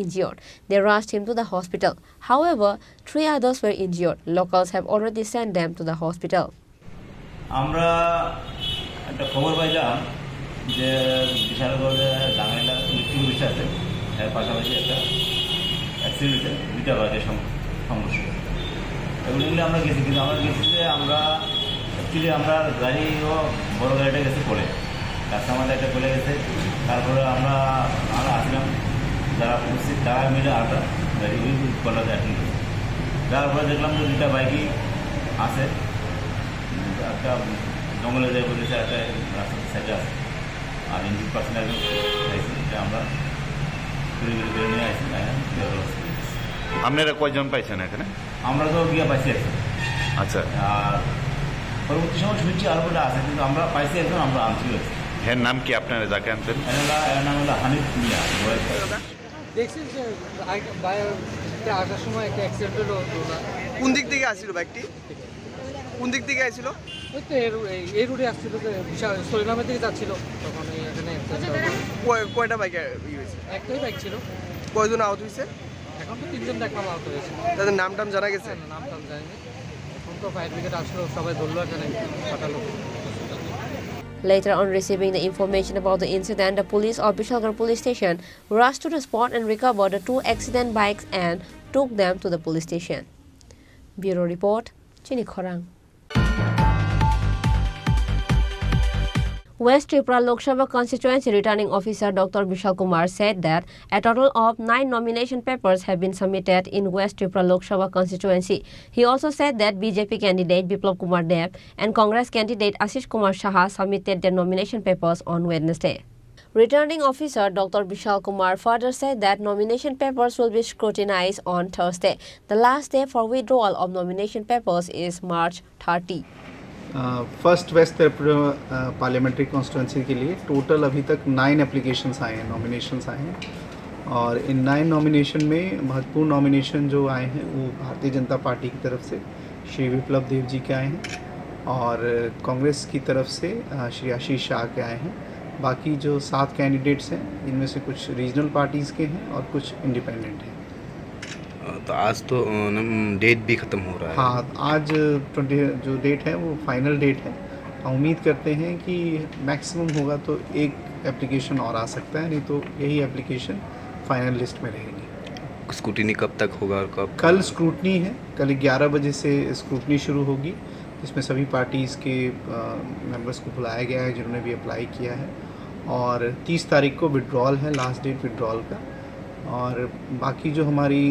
Injured. They rushed him to the hospital. However, 3 others were injured. Locals have already sent them to the hospital.
আমরা একটা খবর পাইলাম যে বিশালগড়ে জাঙ্গাইলা
police আছে, এর পাশাপাশি একটা অ্যাক্সিডেন্টে 2টা গাড়ির সংঘর্ষ হয়েছে। এগুলি আমরা গেছি, কিন্তু আমরা গেছি যে আমরা অ্যাকচুয়ালি আমরা গাড়িও বড় গাড়িটা গেছে পড়ে, কাস্টমারটা একটা পড়ে গেছে। তারপরে আমরা আসলাম, যারা উপস্থিত তারা মিলে আটা গাড়ি কলাতে অ্যাটেন্ড করেছে। তারপরে দেখলাম যে 2টা বাইকই আছে, একটা জঙ্গলে যায় বলেছে, একটা রাস্তার সাইডে আছে। আর ইঞ্জিন পার্সেন্ট আমরা করে নিয়ে আসি।
আপনারা কয়জন পাইছেন এখানে?
আমরা তো গিয়ে পাইছি একজন।
আচ্ছা,
আর পরবর্তী সময় শুনছি আরও বলে আছে, কিন্তু আমরা পাইছি একজন, আমরা আনছি হয়েছি।
হ্যাঁ, নাম কি আপনারা যাকে আনছেন?
এর নাম হলো হানিফ মিয়া।
দেখছি যে আসার সময় একটা অ্যাক্সিডেন্ট হলো।
কোন দিক থেকে আসছিল বাইকটি? কোন দিক থেকে আসছিল?
ওই তো এই রুটে আসছিল, যে সরিনামের দিকে যাচ্ছিল, তখন এখানে
কয়টা বাইক হয়েছে?
একটাই বাইক ছিল।
কয়জন আহত হয়েছে?
এখন তো 3জন দেখলাম আহত হয়েছে।
তাদের নাম টাম জানা গেছে?
নাম টাম জানিনি। এখন তো ফায়ার ব্রিগেড আসলো, সবাই ধরলো, এখানে পাঠালো।
Later on receiving the information about the incident, the police of Bishalgarh police station rushed to the spot and recovered the 2 accident bikes and took them to the police station. Bureau report, Chini Khorang. West Tripura Lok Sabha constituency returning officer Dr. Vishal Kumar said that a total of 9 nomination papers have been submitted in West Tripura Lok Sabha constituency. He also said that BJP candidate Biplab Kumar Deb and Congress candidate Ashish Kumar Saha submitted their nomination papers on Wednesday. Returning officer Dr. Vishal Kumar further said that nomination papers will be scrutinized on Thursday. The last day for withdrawal of nomination papers is March 30.
First West Tripura parliamentary constituency के लिए total अभी तक 9 applications आए हैं, nominations आए हैं। और इन 9 nomination में महत्वपूर्ण नॉमिनेशन जो आए हैं वो भारतीय जनता पार्टी की तरफ से श्री विप्लव देव जी के आए हैं और कांग्रेस की तरफ से श्री आशीष शाह के आए हैं। बाकी जो 7 कैंडिडेट्स हैं इनमें से कुछ रीजनल पार्टीज़ के हैं और कुछ इंडिपेंडेंट हैं।
तो आज तो डेट भी ख़त्म हो रहा है।
हाँ, आज 20 जो डेट है वो फाइनल डेट है। हम उम्मीद करते हैं कि मैक्सिमम होगा तो 1 एप्लीकेशन और आ सकता है, नहीं तो यही एप्लीकेशन फाइनल लिस्ट में रहेगी।
स्क्रूटिनी कब तक होगा और कब?
कल स्क्रूटनी है, कल 11 बजे से स्क्रूटनी शुरू होगी, जिसमें सभी पार्टीज़ के मेंबर्स को बुलाया गया है जिन्होंने भी अप्लाई किया है। और 30 तारीख को विड्रॉल है, लास्ट डेट विड्रॉल का। और बाकी जो हमारी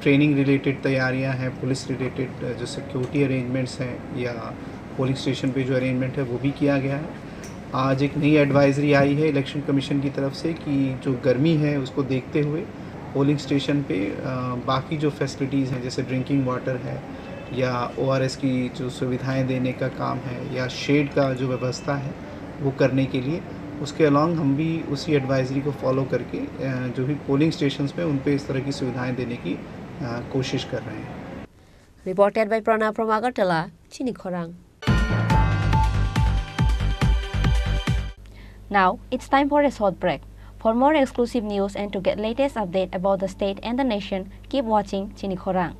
ट्रेनिंग रिलेटेड तैयारियां हैं, पुलिस रिलेटेड जो सिक्योरिटी अरेंजमेंट्स हैं या पोलिंग स्टेशन पे जो अरेंजमेंट है वो भी किया गया है। आज एक नई एडवाइजरी आई है इलेक्शन कमीशन की तरफ से कि जो गर्मी है उसको देखते हुए पोलिंग स्टेशन पे बाकी जो फैसिलिटीज़ हैं जैसे ड्रिंकिंग वाटर है या ORS की जो सुविधाएं देने का काम है या शेड का जो व्यवस्था है वो करने के लिए उसके अलॉन्ग हम भी उसी एडवाइजरी को फॉलो करके जो भी पोलिंग स्टेशंस पे उन पे इस तरह की सुविधाएं देने की कोशिश कर रहे हैं।
Reported by Pranav from Agartala, Chini Khorang. Now it's time for a short break. For more exclusive news and to get latest update about the state and the nation, keep watching Chini Khorang.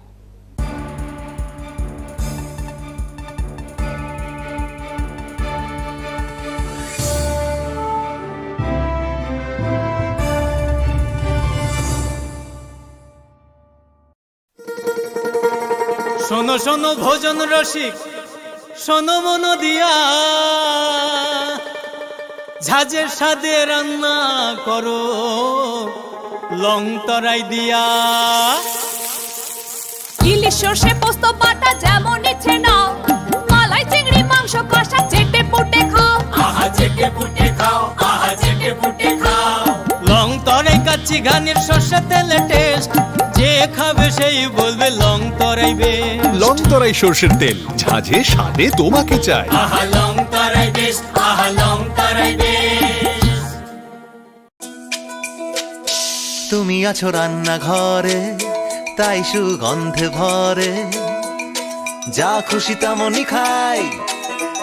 শোনো শোনো ভোজন রসিক, শোনো মন দিয়া, ঝাঁঝের স্বাদে রান্না করো লং তরাই দিয়া।
ইলিশ সর্ষে পোস্ত বাটা যেমন ইচ্ছে নাও, মালাই চিংড়ি মাংস কষা চেটে পুটে খাও,
আহা চেটে পুটে খাও, আহা চেটে পুটে খাও। লং তরাই কাচ্চি ঘানির সর্ষে তেলে টেস্ট, যে খাবে সেই বলবে লং তরাই বেশ।
লং তরাই সর্ষের তেল, ঝাঁঝে স্বাদে তোমাকে চাই।
আহা লং তরাই বেশ, আহা লং তরাই বেশ।
তুমি আছো রান্নাঘরে, তাই সুগন্ধে ভরে, যা খুশি তেমনই খাই,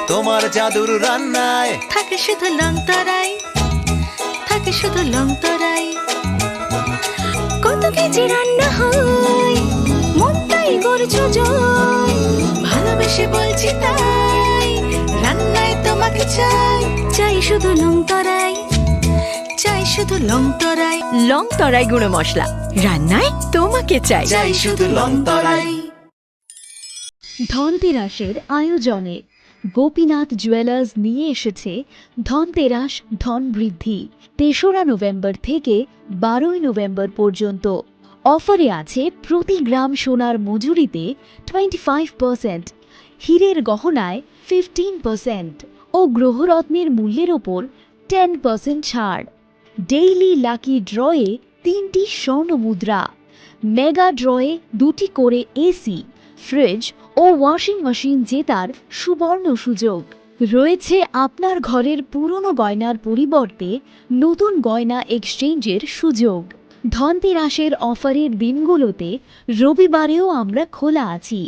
তোমার জাদুর রান্নায়
থাকে শুধু লং তরাই, থাকে শুধু লং তরাই। কত কেজি রান্না হয়, মনটাই করছো জয়, ভালোবেসে বলছি তাই, রান্নায় তোমাকে চাই, চাই শুধু লং তরাই, চাই
শুধু লং তরাই।
লং তরাই গুঁড়ো মশলা, রান্নায় তোমাকে চাই।
চাই শুধু লং তরাই।
ধনতেরাসের আয়োজনে গোপীনাথ জুয়েলার্স নিয়ে এসেছে ধনতেরাস ধন বৃদ্ধি। ৩রা নভেম্বর থেকে ১২ই নভেম্বর পর্যন্ত অফারে আছে প্রতি গ্রাম সোনার মজুরিতে 25%, হীরের গহনায় 15% ও গ্রহরত্নের মূল্যের ওপর 10% ছাড়। ডেইলি লাকি ড্রয়ে 3টি স্বর্ণ মুদ্রা, মেগা ড্রয়ে 2টি করে এসি, ফ্রিজ ও ওয়াশিং মেশিন জেতার সুবর্ণ সুযোগ রয়েছে। আপনার ঘরের পুরনো গয়নার পরিবর্তে নতুন গয়না এক্সচেঞ্জের সুযোগ। ধনতেরাসের অফারের দিনগুলোতে রবিবারেও আমরা খোলা আছি।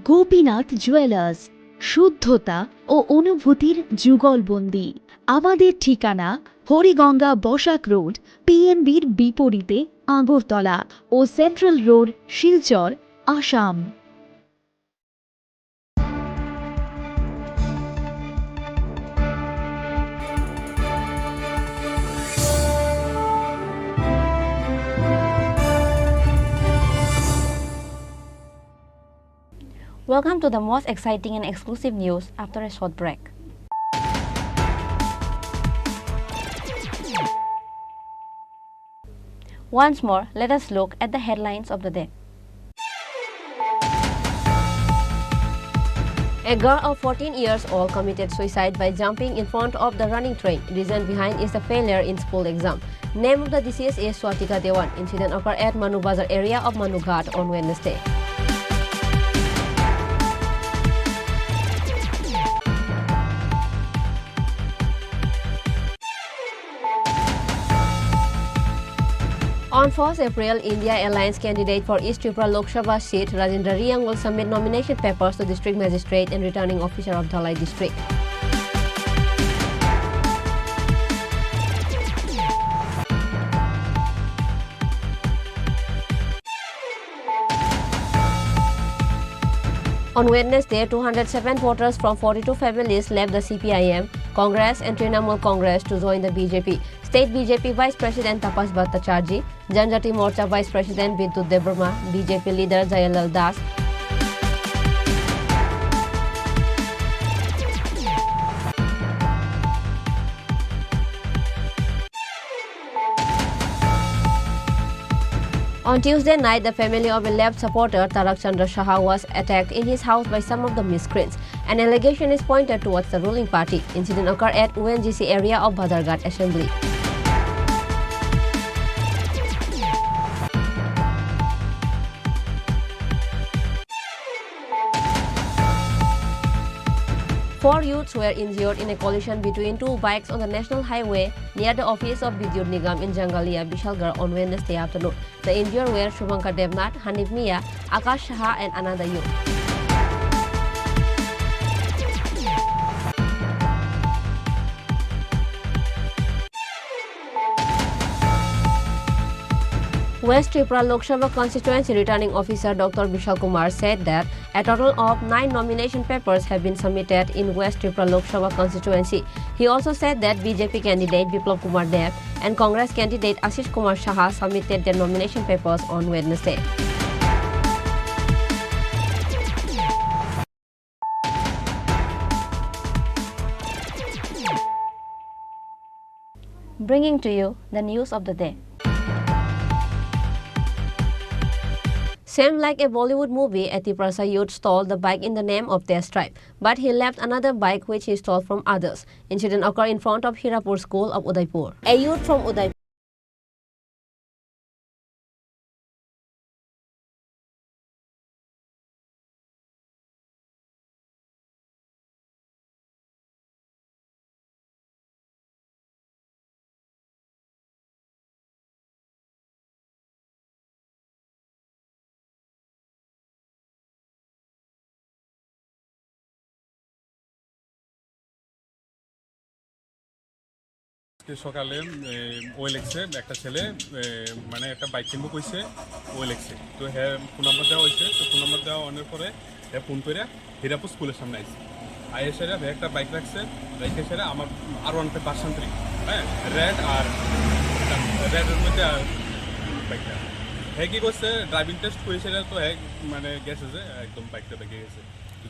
গোপীনাথ জুয়েলার্স, শুদ্ধতা ও অনুভূতির যুগলবন্দি। আমাদের ঠিকানা হরিগঙ্গা বসাক রোড, পিএনবির বিপরীতে, আগরতলা ও central road, Silchar, Assam.
Welcome to the most exciting and exclusive news after a short break. Once more, let us look at the headlines of the day. A girl of 14 years old committed suicide by jumping in front of the running train. Reason behind is the failure in school exam. Name of the deceased is Swatika Dewan. Incident occurred at Manu Bazar area of Manughat on Wednesday. On 1st April, India Alliance candidate for East Tripura Lok Sabha seat Rajendra Riang will submit nomination papers to District Magistrate and Returning Officer of Dhalai District. On Wednesday, 207 voters from 42 families left the CPIM, Congress and Trinamool Congress to join the BJP. State BJP Vice President Tapas Bhattacharjee, Janjati Morcha Vice President Bidut Debarma, BJP leader Jayalal Das, On Tuesday night, the family of a left supporter, Tarak Chandra Shah, was attacked in his house by some of the miscreants. An allegation is pointed towards the ruling party. Incident occurred at ONGC area of Bhadarghat Assembly. Four youths were injured in a collision between two bikes on the national highway near the office of Vidyut Nigam in Jangalia, Bishalgarh on Wednesday afternoon. The injured were Shubhankar Devnath, Hanif Mia, Akash Shah and another youth. West Tripura Lok Sabha constituency returning officer Dr. Vishal Kumar said that a total of 9 nomination papers have been submitted in West Tripura Lok Sabha constituency. He also said that BJP candidate Biplab Kumar Dev and Congress candidate Ashish Kumar Shah submitted their nomination papers on Wednesday. Bringing to you the news of the day. Same like a Bollywood movie, a Tiprasa youth stole the bike in the name of test drive, but he left another bike which he stole from others. Incident occurred in front of Hirapur School of Udaipur. A youth from Udaipur
সকালে ওএলএক্সে একটা ছেলে মানে একটা bike কিনবো কইছে ওএলএক্সে, তো হ্যাঁ phone number দেওয়া হয়েছে। তো ফোন নাম্বার দেওয়া অনেক পরে হ্যাঁ ফোন করে হিরাপুর স্কুলের সামনে আইসে আইএসআইরা একটা বাইক রাখছে, রেখে সেরা আমার আর ওয়ান পার্সেন্ট হ্যাঁ রেড আর রেডের মধ্যে বাইকটা হ্যাঁ কি করছে ড্রাইভিং টেস্ট করেছিল তো হ্যাঁ মানে গেছে যে একদম বাইকটা বেঁকে গেছে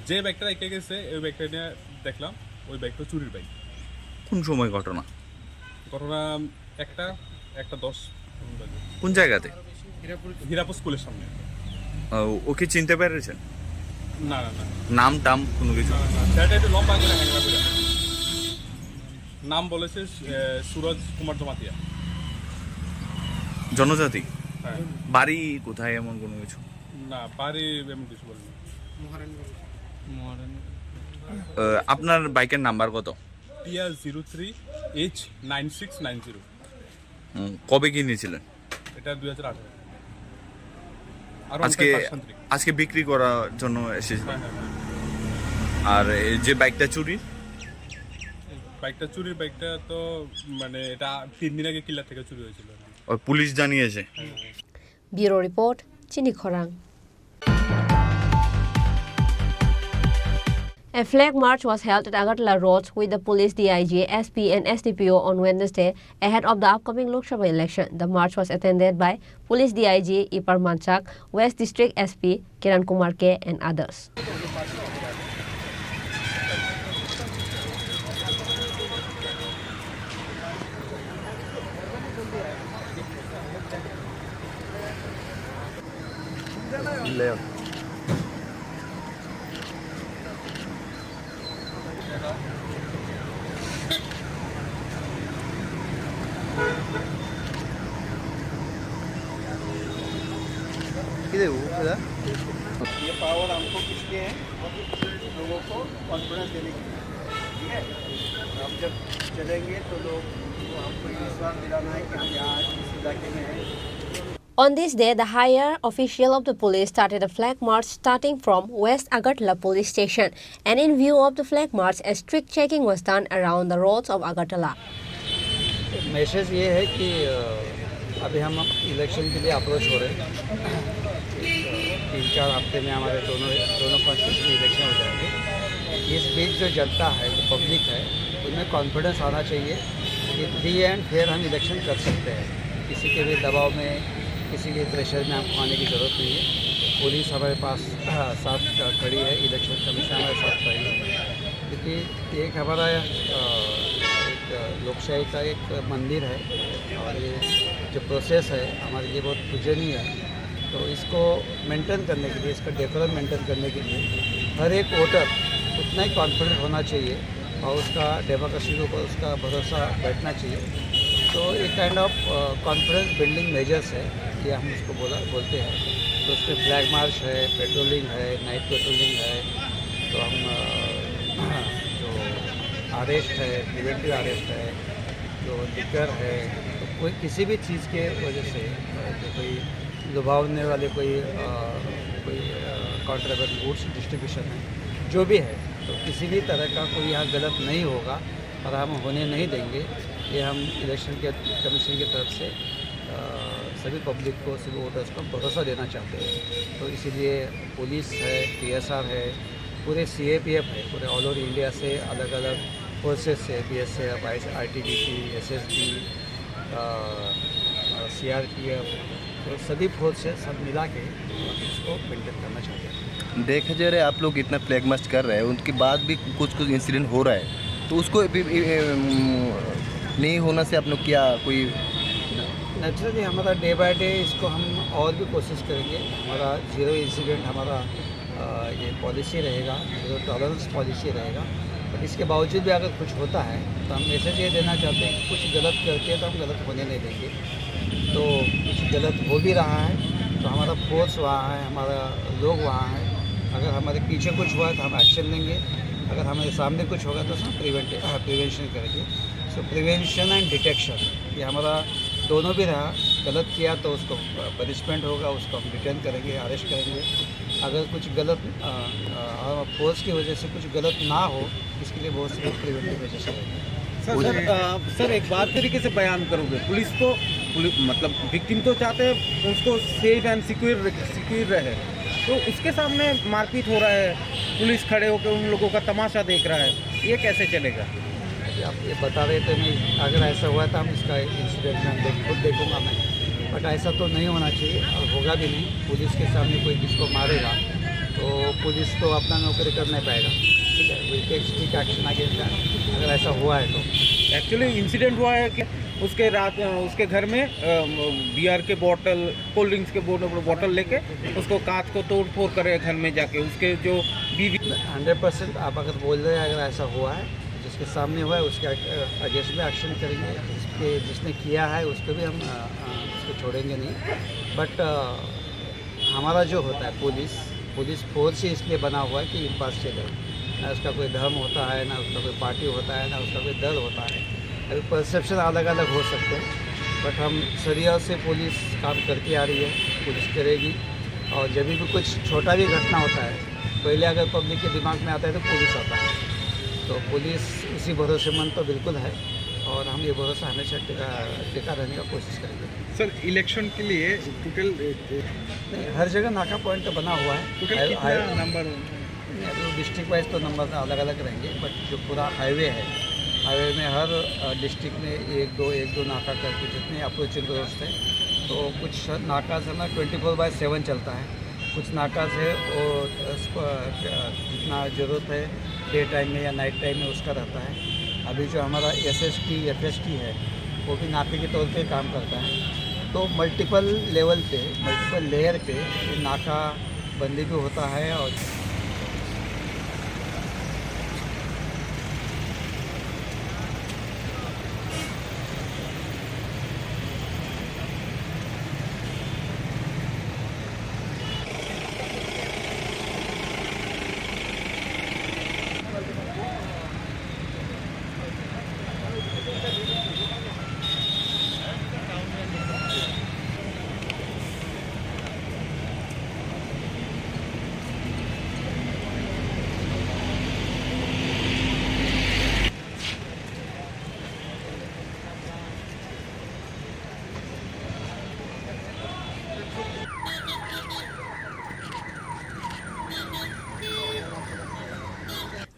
যে বাইকটা রেখে গেছে ওই বাইকটা নিয়ে দেখলাম ওই বাইকটা চুরির বাইক।
কোন সময় ঘটনা?
ঘটনা একটা 10
কোন জায়গাতে?
হীরাপুর স্কুলের সামনে।
ওকে চিনতে পেরেছেন?
না না না
নাম টাম কোনো কিছু?
সেটা একটু লম্বা করে হ্যাংলা করে নাম বলেছে সুরজ কুমার জমাতিয়া।
জনজাতি?
হ্যাঁ।
বাড়ি কোথায় এমন কোনো কিছু?
না বাড়ি এমন কিছু বলিনি।
আপনার বাইকের নাম্বার কত?
TR03H9690।
কবে কিনেছিলেন?
এটা 2018।
আজকে বিক্রি করার জন্য এসেছিল। আর এই যে বাইকটা চুরির
বাইকটা তো মানে এটা 3 দিন আগে কিলার থেকে চুরি হয়েছিল।
পুলিশ জানিয়েছে।
ব্যুরো রিপোর্ট, চিনি খরাং। A flag march was held at Agartala Roads with the police, DIG, SP and SDPO on Wednesday ahead of the upcoming Lok Sabha election. The march was attended by Police DIG Ipar Manchak, West District SP Kiran Kumar K and others.
ये power हमको किसके हैं? लोगों को confidence देने के लिए, ठीक है। हम जब चलेंगे तो लोग हमको विश्वास दिलाना है कि हम यहाँ इस इलाके में हैं।
On this day, the higher official of the police started a flag march starting from West Agartala police station, and in view of the flag march, a strict checking was done around the roads of Agartala.
Message ये है कि अभी हम election के लिए approach हो रहे हैं। 3-4 हफ्ते में हमारे दोनों कॉन्स्टिट्यूशन में इलेक्शन हो जाएंगे। इस बीच जो जनता है, जो पब्लिक है, उनमें कॉन्फिडेंस आना चाहिए कि दी एंड फिर हम इलेक्शन कर सकते हैं। किसी के भी दबाव में, किसी के प्रेशर में हमको आने की ज़रूरत नहीं है। पुलिस हमारे पास साथ खड़ी है, इलेक्शन कमीशन हमारे साथ खड़ी है, क्योंकि एक हमारा लोकशाही का एक मंदिर है और ये जो प्रोसेस है हमारे लिए बहुत पूजनीय है। तो इसको मेंटेन करने के लिए, इसका डेकोरम मेंटेन करने के लिए हर एक वोटर उतना ही कॉन्फिडेंट होना चाहिए और उसका डेमोक्रेसी के ऊपर उसका भरोसा बैठना चाहिए। तो एक kind of confidence building measures है, ये हम उसको बोलते हैं। तो उसमें फ्लैग मार्च है, पेट्रोलिंग है, नाइट पेट्रोलिंग है। तो हम जो अरेस्ट है, प्रिवेंटिव अरेस्ट है, जो लिकर है, तो कोई किसी भी चीज़ के वजह से जो कोई लुभावने वाले कोई कॉन्ट्राबैंड गुड्स डिस्ट्रीब्यूशन है, जो भी है, तो किसी भी तरह का कोई यहाँ गलत नहीं होगा और हम होने नहीं देंगे। ये हम इलेक्शन के कमीशन की तरफ से सभी पब्लिक को, सभी वोटर्स को भरोसा देना चाहते हैं। तो इसीलिए पुलिस है, PSR है, पूरे CAPF है, पूरे ऑल ओवर इंडिया से अलग अलग फोर्सेस से, BSF, ITBP, SSB, CRPF, तो सभी फोर्सेस सब मिला के इसको मेंटेन करना चाहते हैं।
देखे जा रहे आप लोग इतना फ्लैग मार्च कर रहे हैं, उनके बाद भी कुछ इंसिडेंट हो रहा है, तो उसको नहीं होना से आप लोग क्या कोई
नेचुरली हमारा डे बाय डे इसको हम और भी कोशिश करेंगे। हमारा 0 इंसिडेंट हमारा ये पॉलिसी रहेगा, 0 टॉलरेंस पॉलिसी रहेगा। बट इसके बावजूद भी अगर कुछ होता है तो हम मैसेज ये देना चाहते हैं कि कुछ गलत करके तो हम गलत होने नहीं देंगे। तो कुछ गलत हो भी रहा है तो हमारा फोर्स वहाँ है, हमारा लोग वहाँ है। अगर हमारे पीछे कुछ हुआ तो हम एक्शन लेंगे, अगर हमारे सामने कुछ होगा तो हम प्रिवेंशन करेंगे। सो प्रिवेंशन एंड डिटेक्शन ये हमारा दोनों भी रहा। गलत किया तो उसको पनिशमेंट होगा, उसको हम डिटेन करेंगे, अरेस्ट करेंगे। अगर कुछ गलत फोर्स की वजह से कुछ गलत ना हो, इसके लिए बहुत से प्रिवेंटिव मेजर्स रहेंगे।
सर एक बात तरीके से बयान करोगे, पुलिस मतलब विक्टिम तो चाहते हैं उसको सेफ एंड सिक्योर रहे, तो उसके सामने मारपीट हो रहा है, पुलिस खड़े होकर उन लोगों का तमाशा देख रहा है, ये कैसे चलेगा?
कि आप ये बता रहे थे, मैं अगर ऐसा हुआ था हम इसका इंसिडेंट में खुद देखूंगा मैं, बट ऐसा तो नहीं होना चाहिए और होगा भी नहीं। पुलिस के सामने कोई किसको मारेगा तो पुलिस तो अपना नौकरी कर नहीं पाएगा, ठीक है। Will take strict action against that अगर ऐसा हुआ है तो।
एक्चुअली इंसिडेंट हुआ है कि उसके घर में बियर के बोतल, कोल्ड ड्रिंक्स के बोतल लेके उसको कांच को तोड़ फोड़ करे घर में जाके, उसके जो बीवी
100% आप अगर बोल रहे हैं अगर ऐसा हुआ है, जिसके सामने हुआ है उसके अगेंस्ट में एक्शन करेंगे, जिसने किया है उसको भी हम उसको छोड़ेंगे नहीं। बट हमारा जो होता है पुलिस फोर्स ही इसलिए बना हुआ है कि इम्पार्शियल है, ना उसका कोई धर्म होता है, ना उसका कोई पार्टी होता है, ना उसका कोई दल होता है। अभी परसेप्शन अलग अलग हो सकते हैं, बट हम सदियों से पुलिस काम करती आ रही है, पुलिस करेगी। और जब भी कुछ छोटा भी घटना होता है, पहले अगर पब्लिक के दिमाग में आता है तो पुलिस आता है, तो पुलिस उसी भरोसेमंद तो बिल्कुल है और हम ये भरोसा हमेशा टिका रहने का कोशिश करेंगे।
सर इलेक्शन के लिए टोटल
हर जगह नाका पॉइंट तो बना हुआ है,
टोटल कितना नंबर?
डिस्ट्रिक्ट वाइज तो नंबर अलग अलग रहेंगे, बट जो पूरा हाईवे है, हाईवे में हर डिस्ट्रिक्ट में एक दो नाका करके जितने अप्रोचिंग रोड्स हैं, तो कुछ नाकाज है ना 24/7 चलता है, कुछ नाकाज है वो जितना ज़रूरत है डे टाइम में या नाइट टाइम में उसका रहता है। अभी जो हमारा SST FST है वो भी नाके के तौर पे काम करता है। तो मल्टीपल लेवल पे, मल्टीपल लेयर पे नाका बंदी भी होता है। और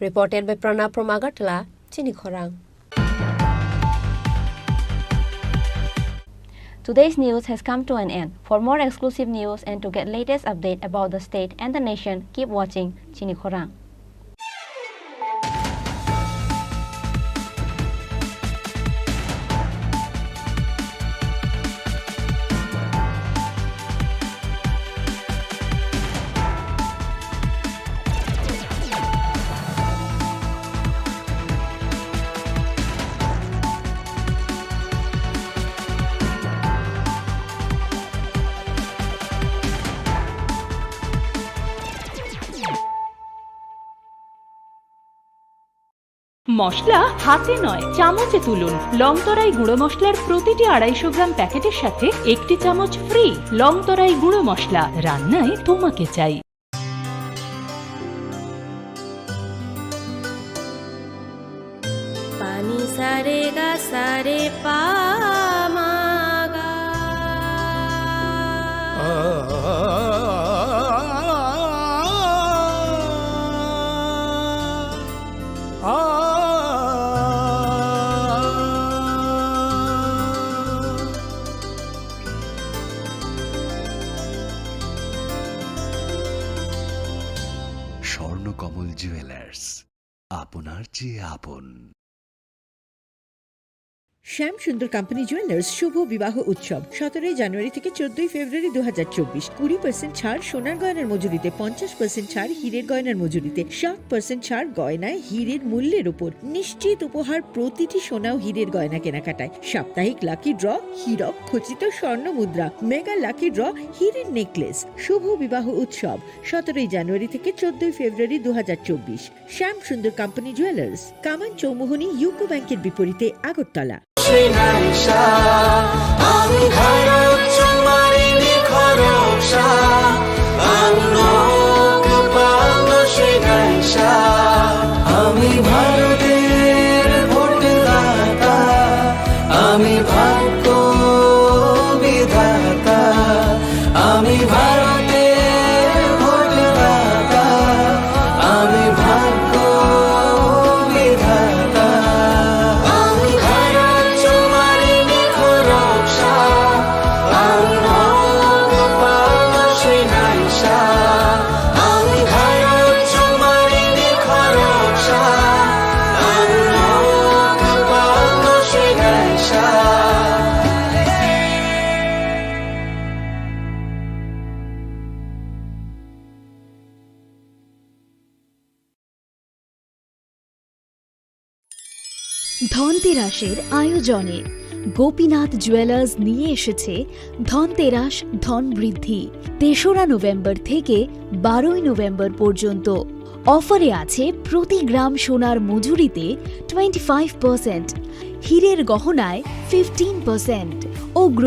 Reported by Pranab from Agartala, Chini Khorang. Today's news has come to an end. For more exclusive news and to get latest update about the state and the nation, keep watching Chini Khorang.
মশলা হাতে নয় চামচে তুলুন। লংতরাই গুঁড়ো মশলার প্রতিটি 250 গ্রাম প্যাকেটের সাথে 1টি চামচ ফ্রি। লংতরাই গুঁড়ো মশলা, রান্নায় তোমাকে চাই।
পানি সারে গা সারে পা মা গা।
স্বর্ণকমল জুয়েলার্স, আপনার চেয়ে আপন।
শ্যাম সুন্দর কোম্পানি জুয়েলার্স শুভ বিবাহ উৎসব 17 জানুয়ারি থেকে 14 ফেব্রুয়ারি 2024। 20% ছাড় সোনার গয়নার মজুরিতে, 50% ছাড় হীরের গয়নার মজুরিতে, 7% ছাড় গয়নায় হীরের মূল্যের উপর। নিশ্চিত উপহার প্রতিটি সোনা ও হীরের গয়না কেনাকাটায়। সাপ্তাহিক লাকি ড্র, হীরক খচিত স্বর্ণ মুদ্রা, মেগা লাকি ড্র, হীরের নেকলেস। শুভ বিবাহ উৎসব 17 জানুয়ারি থেকে 14 ফেব্রুয়ারি 2024। শ্যাম সুন্দর কোম্পানি জুয়েলার্স, কামান চৌমুহনী ইউকো ব্যাংকের বিপরীতে, আগরতলা।
আমি ভারত চুমারিনি খরকসা আমি ভারতের ভোটদাতা, আমি ভাগ্য বিধাতা, আমি ভারতের ভোটদাতা, আমি ভাগ্য বিধাতা।
ধনতেরাসের আয়োজনে গোপীনাথ জুয়েলার্স নিয়ে এসেছে ধনতেরাস ধন বৃদ্ধি। ৩রা নভেম্বর থেকে ১২ই নভেম্বর পর্যন্ত অফারে আছে প্রতি গ্রাম সোনার মজুরিতে 25%, হীরের গহনায় 15% ও